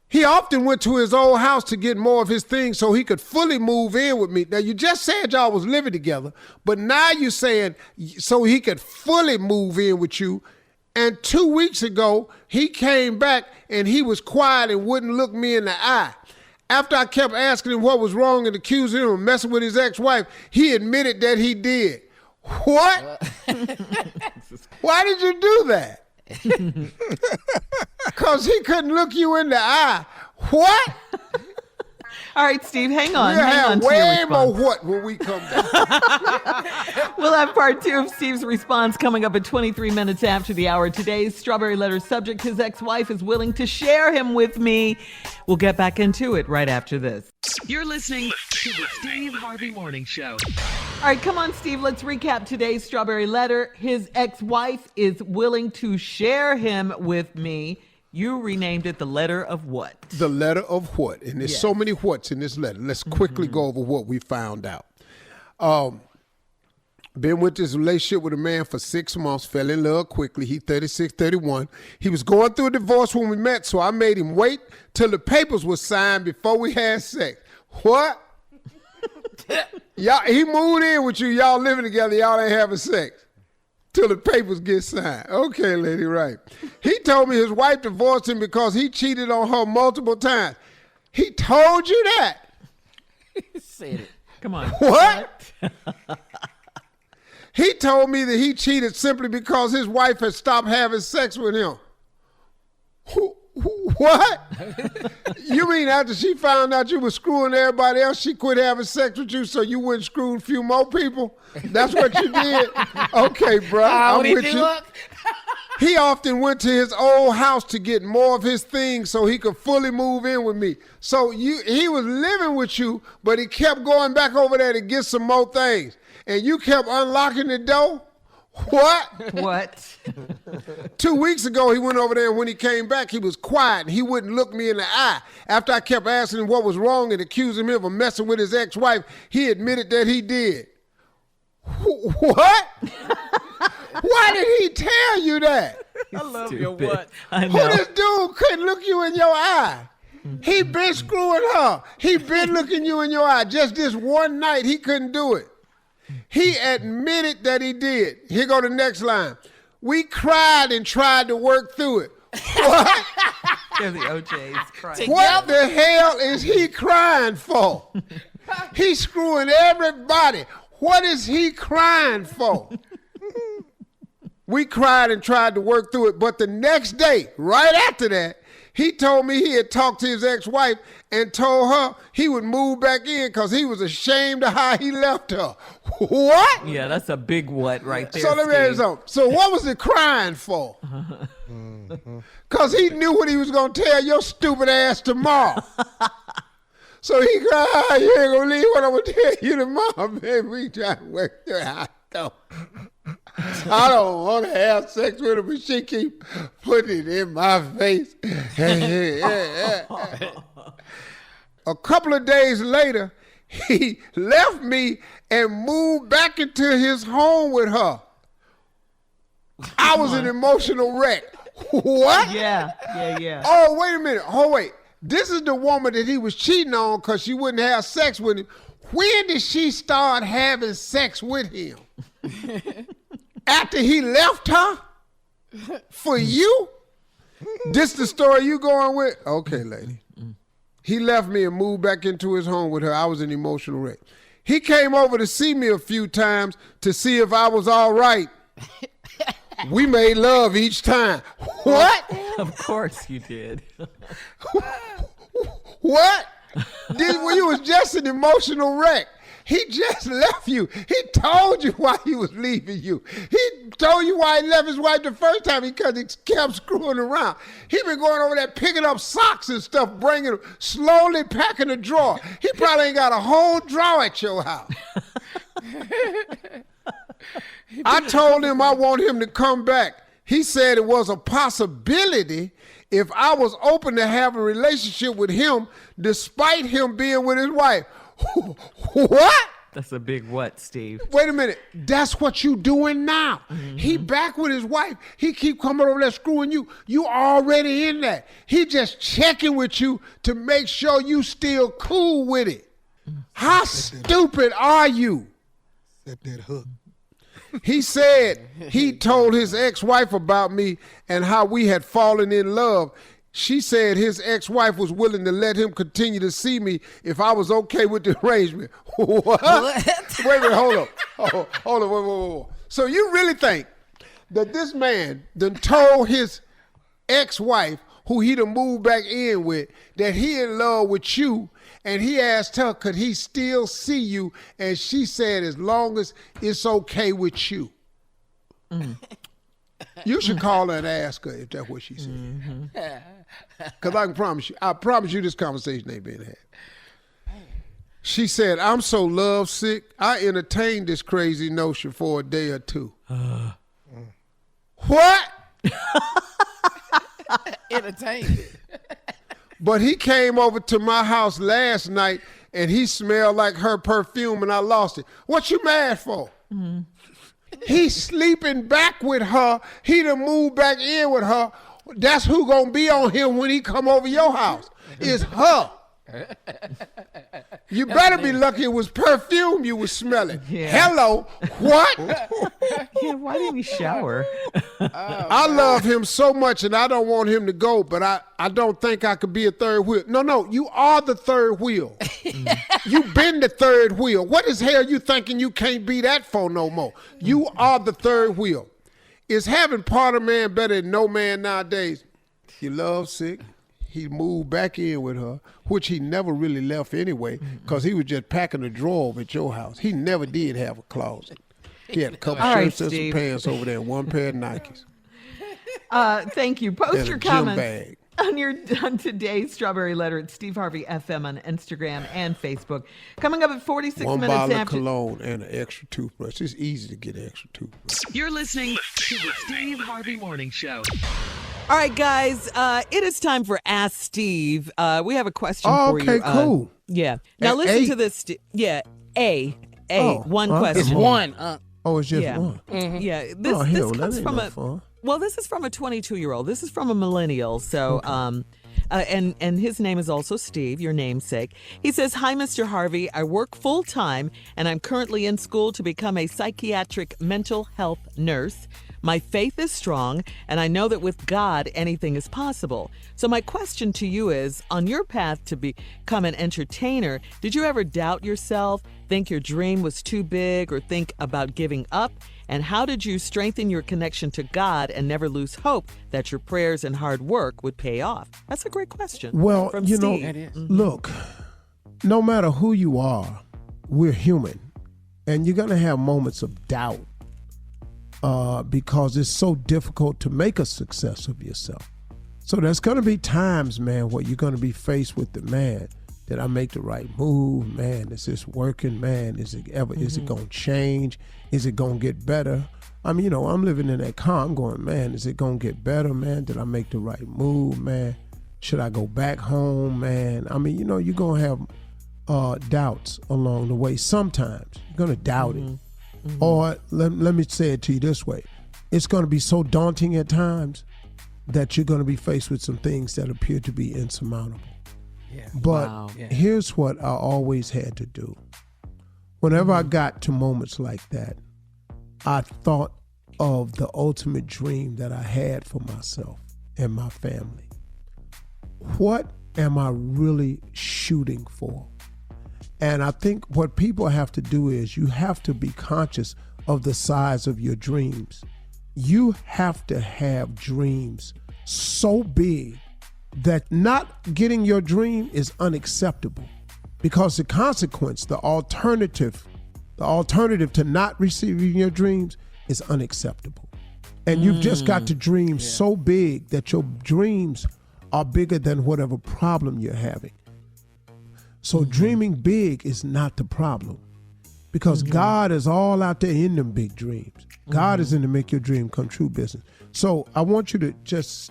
He often went to his old house to get more of his things so he could fully move in with me. Now, you just said y'all was living together, but now you're saying so he could fully move in with you. And 2 weeks ago, he came back and he was quiet and wouldn't look me in the eye. After I kept asking him what was wrong and accusing him of messing with his ex-wife, he admitted that he did. What? Why did you do that? Because he couldn't look you in the eye. What? All right, Steve, hang on. We'll hang on have way more what when we come back. We'll have part 2 of Steve's response coming up at 23 minutes after the hour. Today's Strawberry Letter subject, his ex-wife is willing to share him with me. We'll get back into it right after this. You're listening to the Steve Harvey Morning Show. All right, come on, Steve. Let's recap today's Strawberry Letter. His ex-wife is willing to share him with me. You renamed it the letter of what? The letter of what? And there's so many whats in this letter. Let's quickly go over what we found out. Been with this relationship with a man for 6 months, fell in love quickly. He 36, 31. He was going through a divorce when we met, so I made him wait till the papers were signed before we had sex. What? Y'all, he moved in with you. Y'all living together. Y'all ain't having sex till the papers get signed. Okay, lady, right. He told me his wife divorced him because he cheated on her multiple times. He told you that? He said it. Come on. What? He told me that he cheated simply because his wife had stopped having sex with him. What? You mean after she found out you were screwing everybody else, she quit having sex with you so you wouldn't screw a few more people? That's what you did? Okay, bro, I'm with you. He often went to his old house to get more of his things so he could fully move in with me. So he was living with you, but he kept going back over there to get some more things. And you kept unlocking the door? What? What? 2 weeks ago, he went over there, and when he came back, he was quiet, and he wouldn't look me in the eye. After I kept asking him what was wrong and accusing him of messing with his ex-wife, he admitted that he did. What? Why did he tell you that? I love your what? Who this dude couldn't look you in your eye? He been screwing her. He been looking you in your eye. Just this one night, he couldn't do it. He admitted that he did. Here go the next line. We cried and tried to work through it. What? They're the OJs crying. What the hell is he crying for? He's screwing everybody. What is he crying for? We cried and tried to work through it, but the next day, right after that, he told me he had talked to his ex-wife and told her he would move back in because he was ashamed of how he left her. What? Yeah, that's a big what right there. So let me ask you something. So what was he crying for? Because he knew what he was going to tell your stupid ass tomorrow. So he cried, you ain't going to leave what I'm going to tell you tomorrow, baby. We try to work through it. I don't want to have sex with her, but she keep putting it in my face. A couple of days later, he left me and moved back into his home with her. I was an emotional wreck. What? Yeah. Oh, wait a minute. Oh, wait. This is the woman that he was cheating on because she wouldn't have sex with him. When did she start having sex with him? After he left her? For you? This the story you going with? Okay, lady. He left me and moved back into his home with her. I was an emotional wreck. He came over to see me a few times to see if I was all right. We made love each time. What? Of course you did. What? You was just an emotional wreck. He just left you. He told you why he was leaving you. He told you why he left his wife the first time because he kept screwing around. He been going over there picking up socks and stuff, bringing them, slowly packing a drawer. He probably ain't got a whole drawer at your house. I told him I want him to come back. He said it was a possibility if I was open to have a relationship with him despite him being with his wife. What? That's a big what, Steve? Wait a minute. That's what you doing now. He back with his wife. He keep coming over there screwing you. You already in that. He just checking with you to make sure you still cool with it. How stupid are you? Set that hook. He said he told his ex-wife about me and how we had fallen in love. She said his ex-wife was willing to let him continue to see me if I was okay with the arrangement. What? Wait a minute, hold on, wait. So you really think that this man done told his ex-wife, who he done moved back in with, that he in love with you, and he asked her, could he still see you? And she said, as long as it's okay with you. You should call her and ask her if that's what she said. Because I promise you this conversation ain't been had. She said, I'm so lovesick, I entertained this crazy notion for a day or two. What? entertainment. But he came over to my house last night and he smelled like her perfume and I lost it. What you mad for? Mm-hmm. He's sleeping back with her. He done moved back in with her. That's who gonna be on him when he come over your house. Is her. You better be lucky it was perfume you was smelling. Yeah. Hello, what? Yeah, why didn't he shower? I love him so much and I don't want him to go, but I don't think I could be a third wheel. No, you are the third wheel. You've been the third wheel. What is hell you thinking you can't be that for no more? You are the third wheel. Is having part of man better than no man nowadays? He loves sick. He moved back in with her, which he never really left anyway, because he was just packing a drawer at your house. He never did have a closet. He had a couple shirts and some pants over there and one pair of Nikes. Thank you. Post and your a gym comments bag. on today's Strawberry Letter at Steve Harvey FM on Instagram and Facebook. Coming up at 46 one minutes bottle after. of cologne and an extra toothbrush. It's easy to get an extra toothbrush. You're listening to the Steve Harvey Morning Show. All right, guys, it is time for Ask Steve. We have a question for you. Okay, cool. Yeah. Now listen to this. One question. It's one. It's just one. Mm-hmm. Yeah. This comes from fun. Well, this is from a 22-year-old. This is from a millennial. So, and his name is also Steve, your namesake. He says, "Hi, Mr. Harvey. I work full-time, and I'm currently in school to become a psychiatric mental health nurse. My faith is strong, and I know that with God, anything is possible. So my question to you is, on your path to become an entertainer, did you ever doubt yourself, think your dream was too big, or think about giving up? And how did you strengthen your connection to God and never lose hope that your prayers and hard work would pay off?" That's a great question. Well, from you Steve. know, look, no matter who you are, we're human. And you're going to have moments of doubt because it's so difficult to make a success of yourself. So there's going to be times, man, where you're going to be faced with the man. Did I make the right move? Man, is this working? Man, is it going to change? Is it going to get better? I mean, you know, I'm living in that car. I'm going, man, is it going to get better, man? Did I make the right move, man? Should I go back home, man? I mean, you know, you're going to have doubts along the way. Sometimes you're going to doubt it. Mm-hmm. Or let me say it to you this way. It's going to be so daunting at times that you're going to be faced with some things that appear to be insurmountable. Yeah. But here's what I always had to do. Whenever I got to moments like that, I thought of the ultimate dream that I had for myself and my family. What am I really shooting for? And I think what people have to do is you have to be conscious of the size of your dreams. You have to have dreams so big that not getting your dream is unacceptable, because the consequence, the alternative to not receiving your dreams is unacceptable. And you've just got to dream so big that your dreams are bigger than whatever problem you're having. So dreaming big is not the problem, because God is all out there in them big dreams. God is in the make your dream come true business. So I want you to just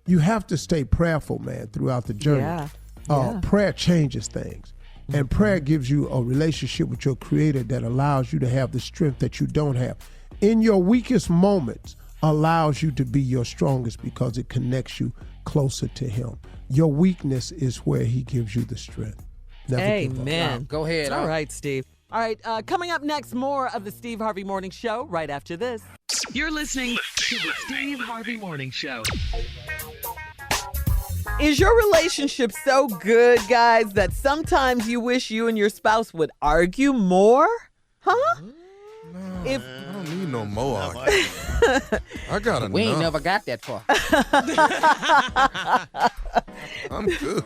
you have to stay prayerful, man, throughout the journey. Prayer changes things. And prayer gives you a relationship with your Creator that allows you to have the strength that you don't have. In your weakest moments, allows you to be your strongest, because it connects you closer to Him. Your weakness is where He gives you the strength. Amen. Go ahead. All right, Steve. All right, coming up next, more of the Steve Harvey Morning Show right after this. You're listening to the Steve Harvey Morning Show. Is your relationship so good, guys, that sometimes you wish you and your spouse would argue more? Huh? No, I don't need no more. I got enough. We ain't never got that far. I'm good.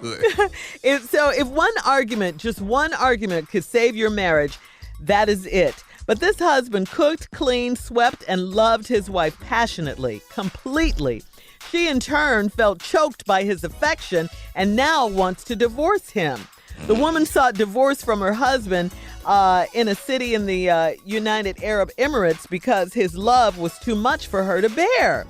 If just one argument could save your marriage, that is it. But this husband cooked, cleaned, swept, and loved his wife passionately, completely. She, in turn, felt choked by his affection and now wants to divorce him. The woman sought divorce from her husband in a city in the United Arab Emirates because his love was too much for her to bear.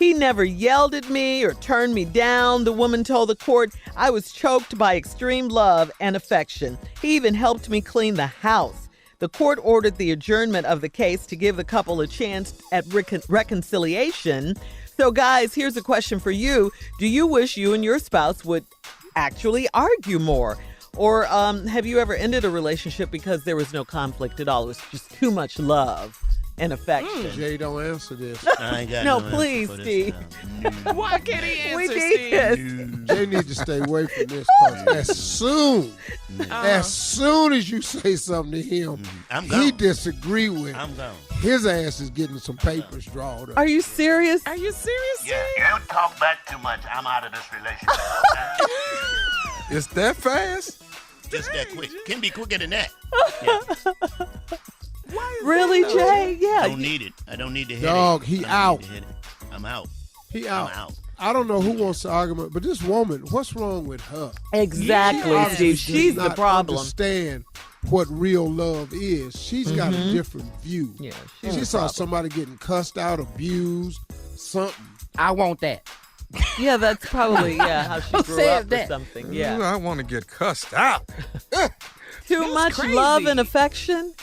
He never yelled at me or turned me down, the woman told the court. I was choked by extreme love and affection. He even helped me clean the house. The court ordered the adjournment of the case to give the couple a chance at reconciliation. So, guys, here's a question for you. Do you wish you and your spouse would actually argue more? Or have you ever ended a relationship because there was no conflict at all? It was just too much love and affection. Jay, don't answer this. I ain't got No, no please, answer for Steve. this now. Why can't he answer, We need Steve? this. Jay need to stay away from this because as soon as you say something to him, I'm gone. he disagree with. I'm gone. His ass is getting some papers drawn up. Are you serious? Are you serious, Yeah, Steve? you talk back too much. I'm out of this relationship. It's that fast? Just that quick. Can be quicker than that. Really, Jay? Yeah. I don't need it. I don't need the headache. Dog, he out. I'm out. He out. I'm out. I don't know who wants to argue, but this woman, what's wrong with her? Exactly, She Steve. does She's the not problem. Understand what real love is. She's got a different view. Yeah, she saw somebody getting cussed out, abused, something. I want that. Yeah, that's probably how she Who grew said up that? or something. Ooh, Yeah. I want to get cussed out. Too much crazy. love and affection?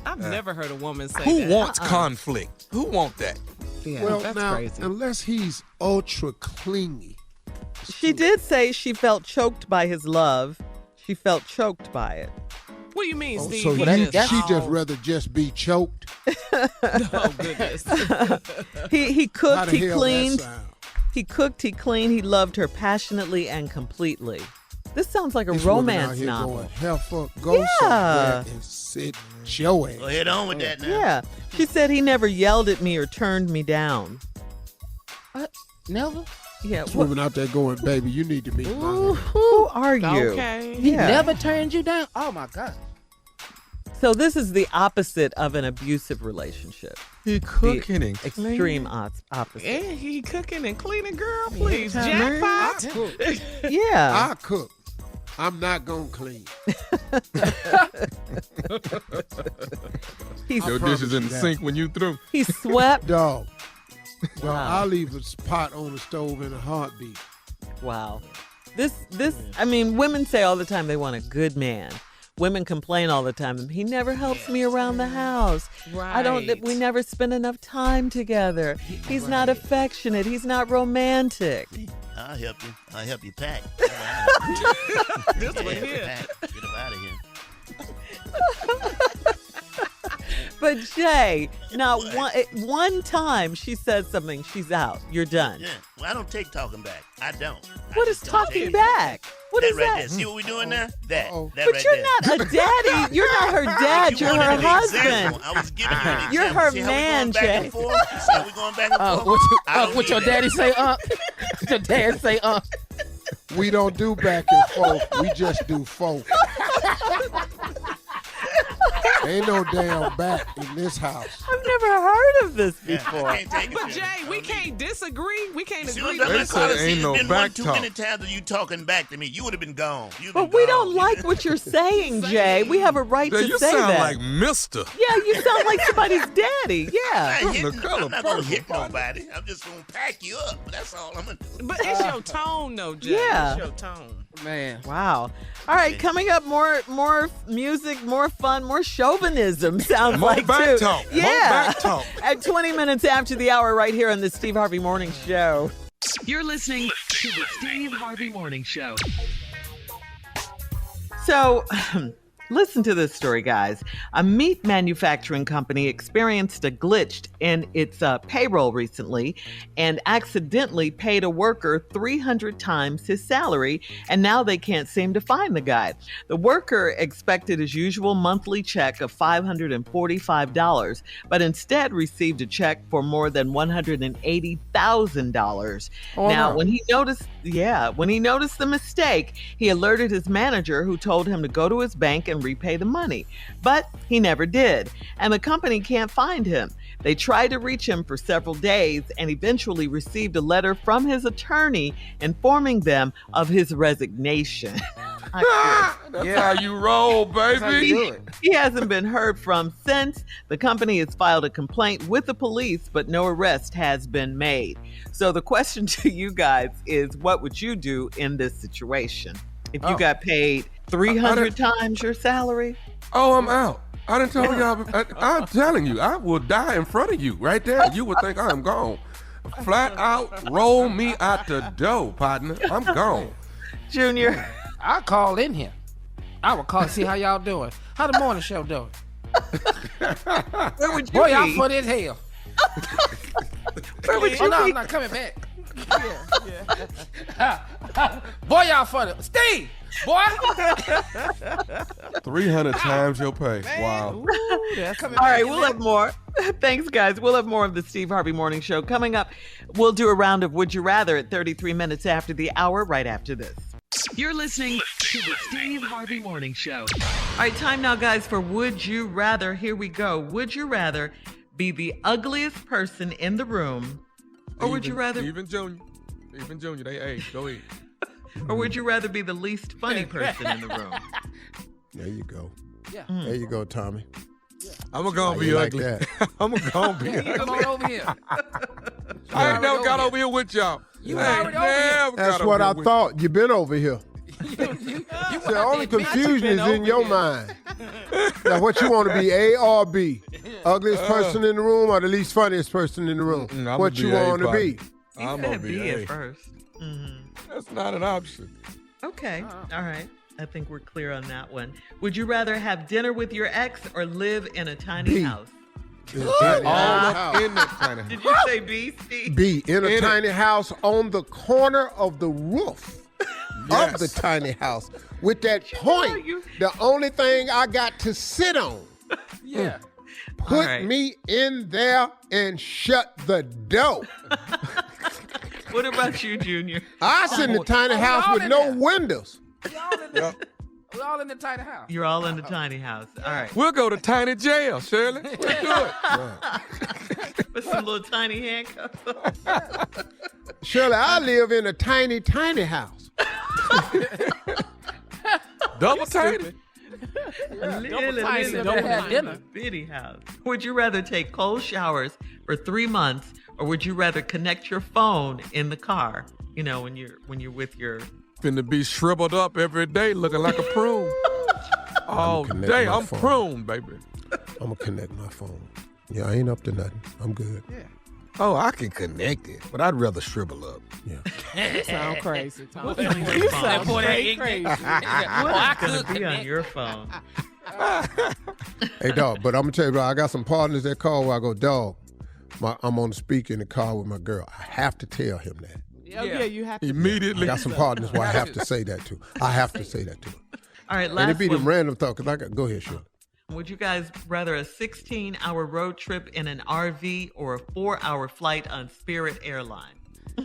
I've never heard a woman say Who that. wants conflict? Who want that? Yeah, Well, that's now, crazy. unless he's ultra clingy. She did say she felt choked by his love. She felt choked by it. What do you mean, Steve? So He she just rather just be choked? Oh, goodness. He How cooked, the he hell cleaned. that sound? He cooked, he cleaned, he loved her passionately and completely. This sounds like a This woman out romance here novel. Going, hell fuck, go Yeah. somewhere and sit your ass. Go head on with that now. Yeah. She said he never yelled at me or turned me down. What? Never? Yeah. This woman out there going, baby, you need to meet my man. Who are you? Okay. He Yeah. never turned you down? Oh, my God. So this is the opposite of an abusive relationship. He cooking and Extreme opposite. Yeah, he cooking and cleaning, girl. Please, Man, I jackpot. cook. Yeah. I cook. I'm not gonna clean. your dishes in the sink when you through. He swept. Dog. Wow. I'll leave a pot on the stove in a heartbeat. Wow. This I mean, women say all the time they want a good man. Women complain all the time. He never helps me around the house. Right. We never spend enough time together. He's not affectionate. He's not romantic. I'll help you. I'll help you pack. This one Pack. here. Get him out of here. But Jay, now one time she says something, she's out. You're done. Yeah. Well, I don't take talking back. I don't. What is talking back? What That is right that? there. See what we're doing now? That. Uh-oh. That But right you're there. not a daddy. You're not her dad. You're wanted her an husband. example. I was giving you an example. You're her See how man, we going back Jay. and forth? You see how we going back and forth? What your daddy say, Your dad say, We don't do back and forth. We just do forth. Ain't no damn back in this house. I've never heard of this Yeah, before. I can't take it. But Jay, we can't disagree. We can't See agree. what I'm They with said calling? ain't See, no it's been back one too talk. many times of you talking back to me. You would have been gone. You'd But been we gone. don't like what you're saying, Jay. We have a right Jay, to you say sound that. like Mister. Yeah, you sound like somebody's daddy. Yeah. I ain't From the hitting- color I'm not going to purple. hit nobody. I'm just going to pack you up. That's all I'm going to do. But it's your tone, though, Jay. Yeah. It's your tone. man. Wow. All right, coming up, more music, more fun, more chauvinism sounds More like back too. talk. More Yeah. back talk. At 20 minutes after the hour right here on the Steve Harvey Morning Show. You're listening to the Steve Harvey Morning Show. So, listen to this story, guys. A meat manufacturing company experienced a glitch in its payroll recently and accidentally paid a worker 300 times his salary, and now they can't seem to find the guy. The worker expected his usual monthly check of $545, but instead received a check for more than $180,000. Oh, now, no. when he noticed the mistake, he alerted his manager, who told him to go to his bank and repay the money. But he never did, and the company can't find him. They tried to reach him for several days and eventually received a letter from his attorney informing them of his resignation. That's how you roll, baby. He hasn't been heard from since. The company has filed a complaint with the police, but no arrest has been made. So the question to you guys is, what would you do in this situation? If you got paid 300 times your salary? Oh, I'm out. I done told y'all. I'm telling you, I will die in front of you right there. You would think I'm gone. Flat out, roll me out the door, partner. I'm gone. Junior. I'll call in here. I will call and see how y'all doing. How the morning show doing? Where would you Boy, be? y'all funny as hell. Where would you be? No, I'm not coming back. Boy, y'all funny. Steve, boy. 300 times your pay. Wow. Ooh, all right, we'll have more. Thanks, guys. We'll have more of the Steve Harvey Morning Show. Coming up, we'll do a round of Would You Rather at 33 minutes after the hour, right after this. You're listening to the Steve Harvey Morning Show. All right, time now, guys, for Would You Rather. Here we go. Would you rather be the ugliest person in the room, or would you rather... Even Junior, they go ahead. Or would you rather be the least funny person in the room? There you go. Yeah. There you go, Tommy. I'm gonna be ugly. Like I'm gonna be ugly. Come on over here. I ain't never got over here with y'all. You already over here. That's what I thought. You've been over here. The only confusion is in your mind. Now, what you want to be, A or B? Ugliest person in the room or the least funniest person in the room? What you want to be? I'm gonna be B A. at first. Mm-hmm. That's not an option. Okay. All right. I think we're clear on that one. Would you rather have dinner with your ex or live in a tiny house? In a tiny house. In that tiny house. Did you say B, Steve? B, in a tiny house on the corner of the roof of the tiny house. With that point, the only thing I got to sit on. Yeah. Put me in there and shut the door. What about you, Junior? I sit in the tiny house with no windows. We're all in the tiny house. You're all in the tiny house. All right. We'll go to tiny jail, Shirley. We'll do it. With some little tiny handcuffs on. Shirley, I live in a tiny, tiny house. Double tiny. Little bitty house. Would you rather take cold showers for 3 months, or would you rather connect your phone in the car? You know, when you're with your... Finna be shriveled up every day looking like a prune. All day, I'm prune, baby. I'm going to connect my phone. Yeah, I ain't up to nothing. I'm good. Yeah. Oh, I can connect it, but I'd rather shrivel up. Yeah. You sound crazy, Tom. You sound crazy. What's going to be on your phone? Hey, dog, but I'm going to tell you, bro, I got some partners that call where I go, dog, I'm on the speaker in the car with my girl. I have to tell him that. Yeah, you have to. Immediately. I got some partners where I have to say that to. I have to say that to him. All right, last And it be one. them random thought, because I got, go ahead, Shirley. Would you guys rather a 16-hour road trip in an RV or a 4-hour flight on Spirit Airlines? I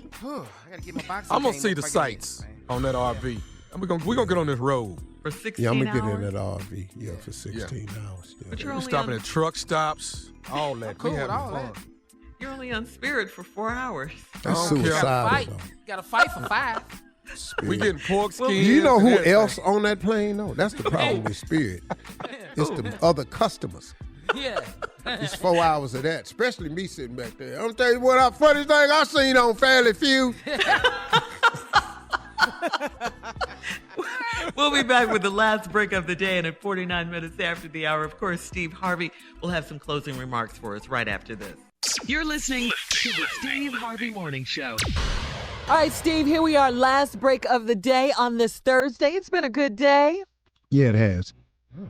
gotta get my boxing I'm going to game see up the if I sights on that RV. We're gonna get on this road. For 16 Yeah, I'm hours? going to get in that RV, for 16 hours. Yeah. But you're We're only stopping on, at truck stops, all that. cool We with having all fun. that. you're only on Spirit for 4 hours. That's don't care. suicidal, though. Gotta fight for 5. We getting pork skins. You know and who everything. else on that plane? No, that's the problem with Spirit. It's the other customers. Yeah. It's 4 hours of that, especially me sitting back there. I'm telling you what, the funniest thing I seen on Fairly Few. We'll be back with the last break of the day, and at 49 minutes after the hour, of course, Steve Harvey will have some closing remarks for us right after this. You're listening to the Steve Harvey Morning Show. All right, Steve, here we are, last break of the day on this Thursday. It's been a good day. Yeah, it has.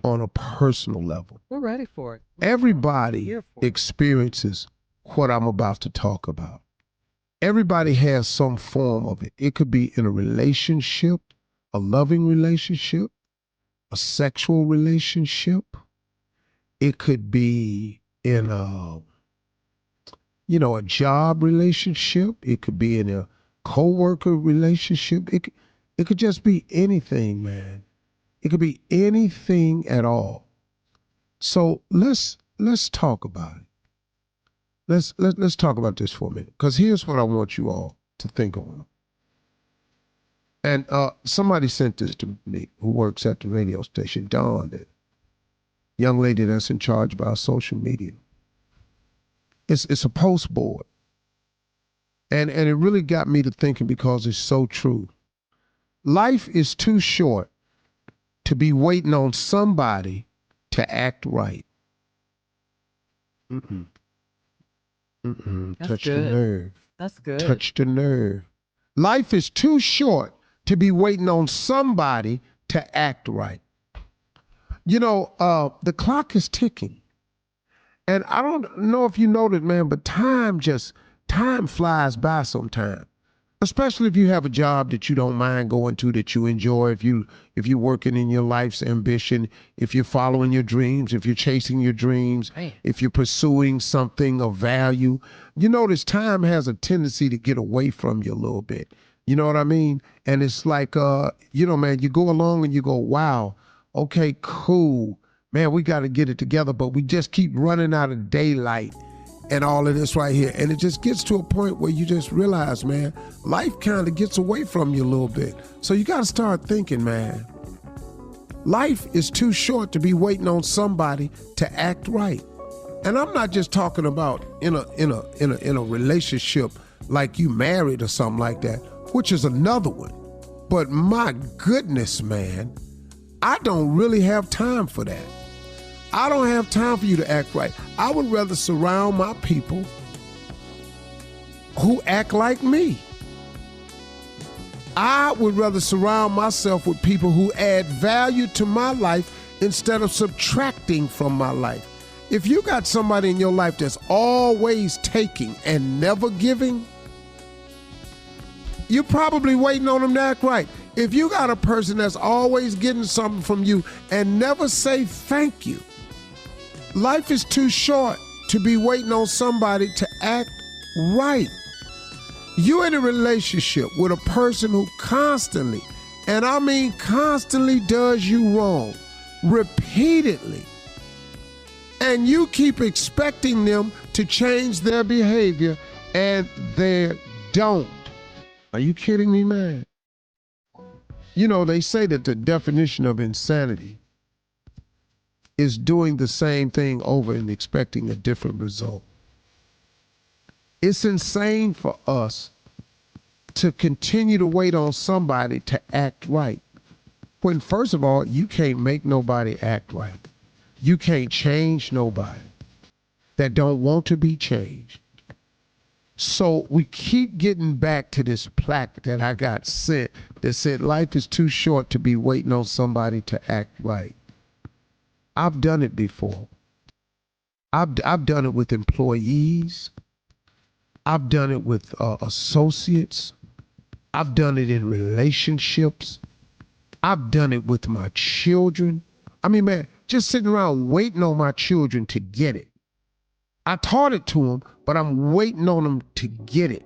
On a personal level. We're ready for it. Everybody experiences what I'm about to talk about. Everybody has some form of it. It could be in a relationship, a loving relationship, a sexual relationship. It could be in a job relationship. It could be in a co-worker relationship. It could just be anything, man. It could be anything at all. So let's talk about it. Let's talk about this for a minute, because here's what I want you all to think on. And somebody sent this to me who works at the radio station, Dawn, the young lady that's in charge of our social media. It's a post board. And it really got me to thinking because it's so true. Life is too short to be waiting on somebody to act right. That's Touch good. the nerve. That's good. Touch the nerve. Life is too short to be waiting on somebody to act right. You know, the clock is ticking. And I don't know if you noticed, man, but time flies by sometimes. Especially if you have a job that you don't mind going to, that you enjoy, if you're working in your life's ambition, if you're following your dreams, if you're chasing your dreams, if you're pursuing something of value. You notice time has a tendency to get away from you a little bit. You know what I mean? And it's like, man, you go along and you go, wow, okay, cool. Man, we got to get it together, but we just keep running out of daylight and all of this right here. And it just gets to a point where you just realize, man, life kind of gets away from you a little bit. So you got to start thinking, man, life is too short to be waiting on somebody to act right. And I'm not just talking about in a relationship like you married or something like that, which is another one. But my goodness, man, I don't really have time for that. I don't have time for you to act right. I would rather surround my people who act like me. I would rather surround myself with people who add value to my life instead of subtracting from my life. If you got somebody in your life that's always taking and never giving, you're probably waiting on them to act right. If you got a person that's always getting something from you and never say thank you, life is too short to be waiting on somebody to act right. You're in a relationship with a person who constantly, and I mean constantly, does you wrong, repeatedly. And you keep expecting them to change their behavior, and they don't. Are you kidding me, man? You know, they say that the definition of insanity is doing the same thing over and expecting a different result. It's insane for us to continue to wait on somebody to act right. When, first of all, you can't make nobody act right. You can't change nobody that don't want to be changed. So we keep getting back to this plaque that I got sent that said life is too short to be waiting on somebody to act right. I've done it before. I've done it with employees. I've done it with associates. I've done it in relationships. I've done it with my children. I mean, man, just sitting around waiting on my children to get it. I taught it to them, but I'm waiting on them to get it.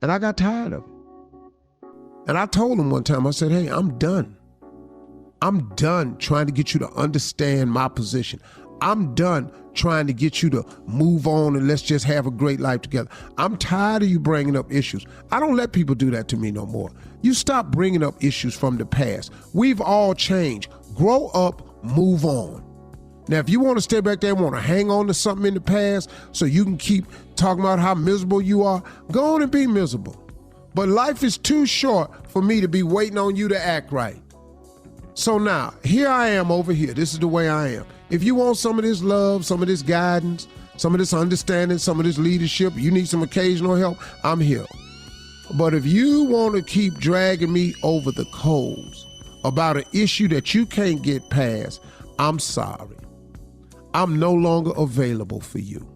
And I got tired of it. And I told them one time, I said, hey, I'm done. I'm done trying to get you to understand my position. I'm done trying to get you to move on and let's just have a great life together. I'm tired of you bringing up issues. I don't let people do that to me no more. You stop bringing up issues from the past. We've all changed. Grow up, move on. Now, if you want to stay back there and want to hang on to something in the past so you can keep talking about how miserable you are, go on and be miserable. But life is too short for me to be waiting on you to act right. So now, here I am over here. This is the way I am. If you want some of this love, some of this guidance, some of this understanding, some of this leadership, you need some occasional help, I'm here. But if you want to keep dragging me over the coals about an issue that you can't get past, I'm sorry. I'm no longer available for you.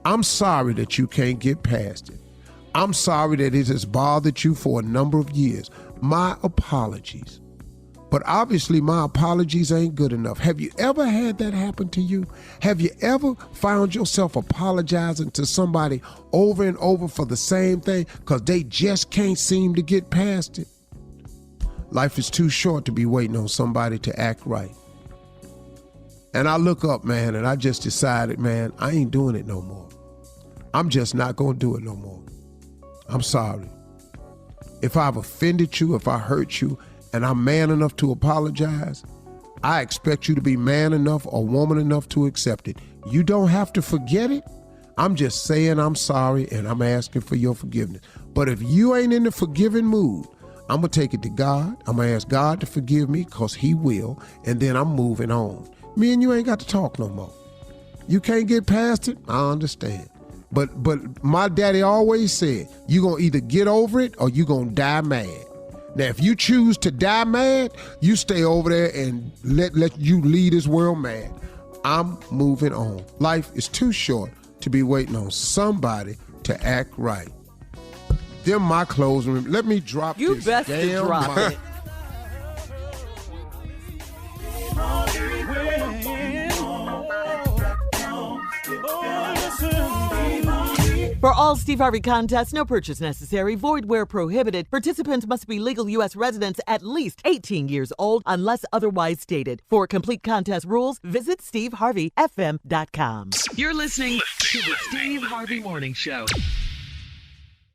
I'm sorry that you can't get past it. I'm sorry that it has bothered you for a number of years. My apologies. But obviously my apologies ain't good enough. Have you ever had that happen to you? Have you ever found yourself apologizing to somebody over and over for the same thing because they just can't seem to get past it? Life is too short to be waiting on somebody to act right. And I look up, man, and I just decided, man, I ain't doing it no more. I'm just not going to do it no more. I'm sorry. If I've offended you, if I hurt you, and I'm man enough to apologize, I expect you to be man enough or woman enough to accept it. You don't have to forget it. I'm just saying I'm sorry and I'm asking for your forgiveness. But if you ain't in the forgiving mood, I'm going to take it to God. I'm going to ask God to forgive me because he will, and then I'm moving on. Me and you ain't got to talk no more. You can't get past it? I understand. But my daddy always said, you're going to either get over it or you're going to die mad. Now, if you choose to die mad, you stay over there and let you lead this world mad. I'm moving on. Life is too short to be waiting on somebody to act right. Them my closing. Let me drop you this. You best to drop it. For all Steve Harvey contests, no purchase necessary, void where prohibited. Participants must be legal U.S. residents at least 18 years old unless otherwise stated. For complete contest rules, visit SteveHarveyFM.com. You're listening to the Steve Harvey Morning Show.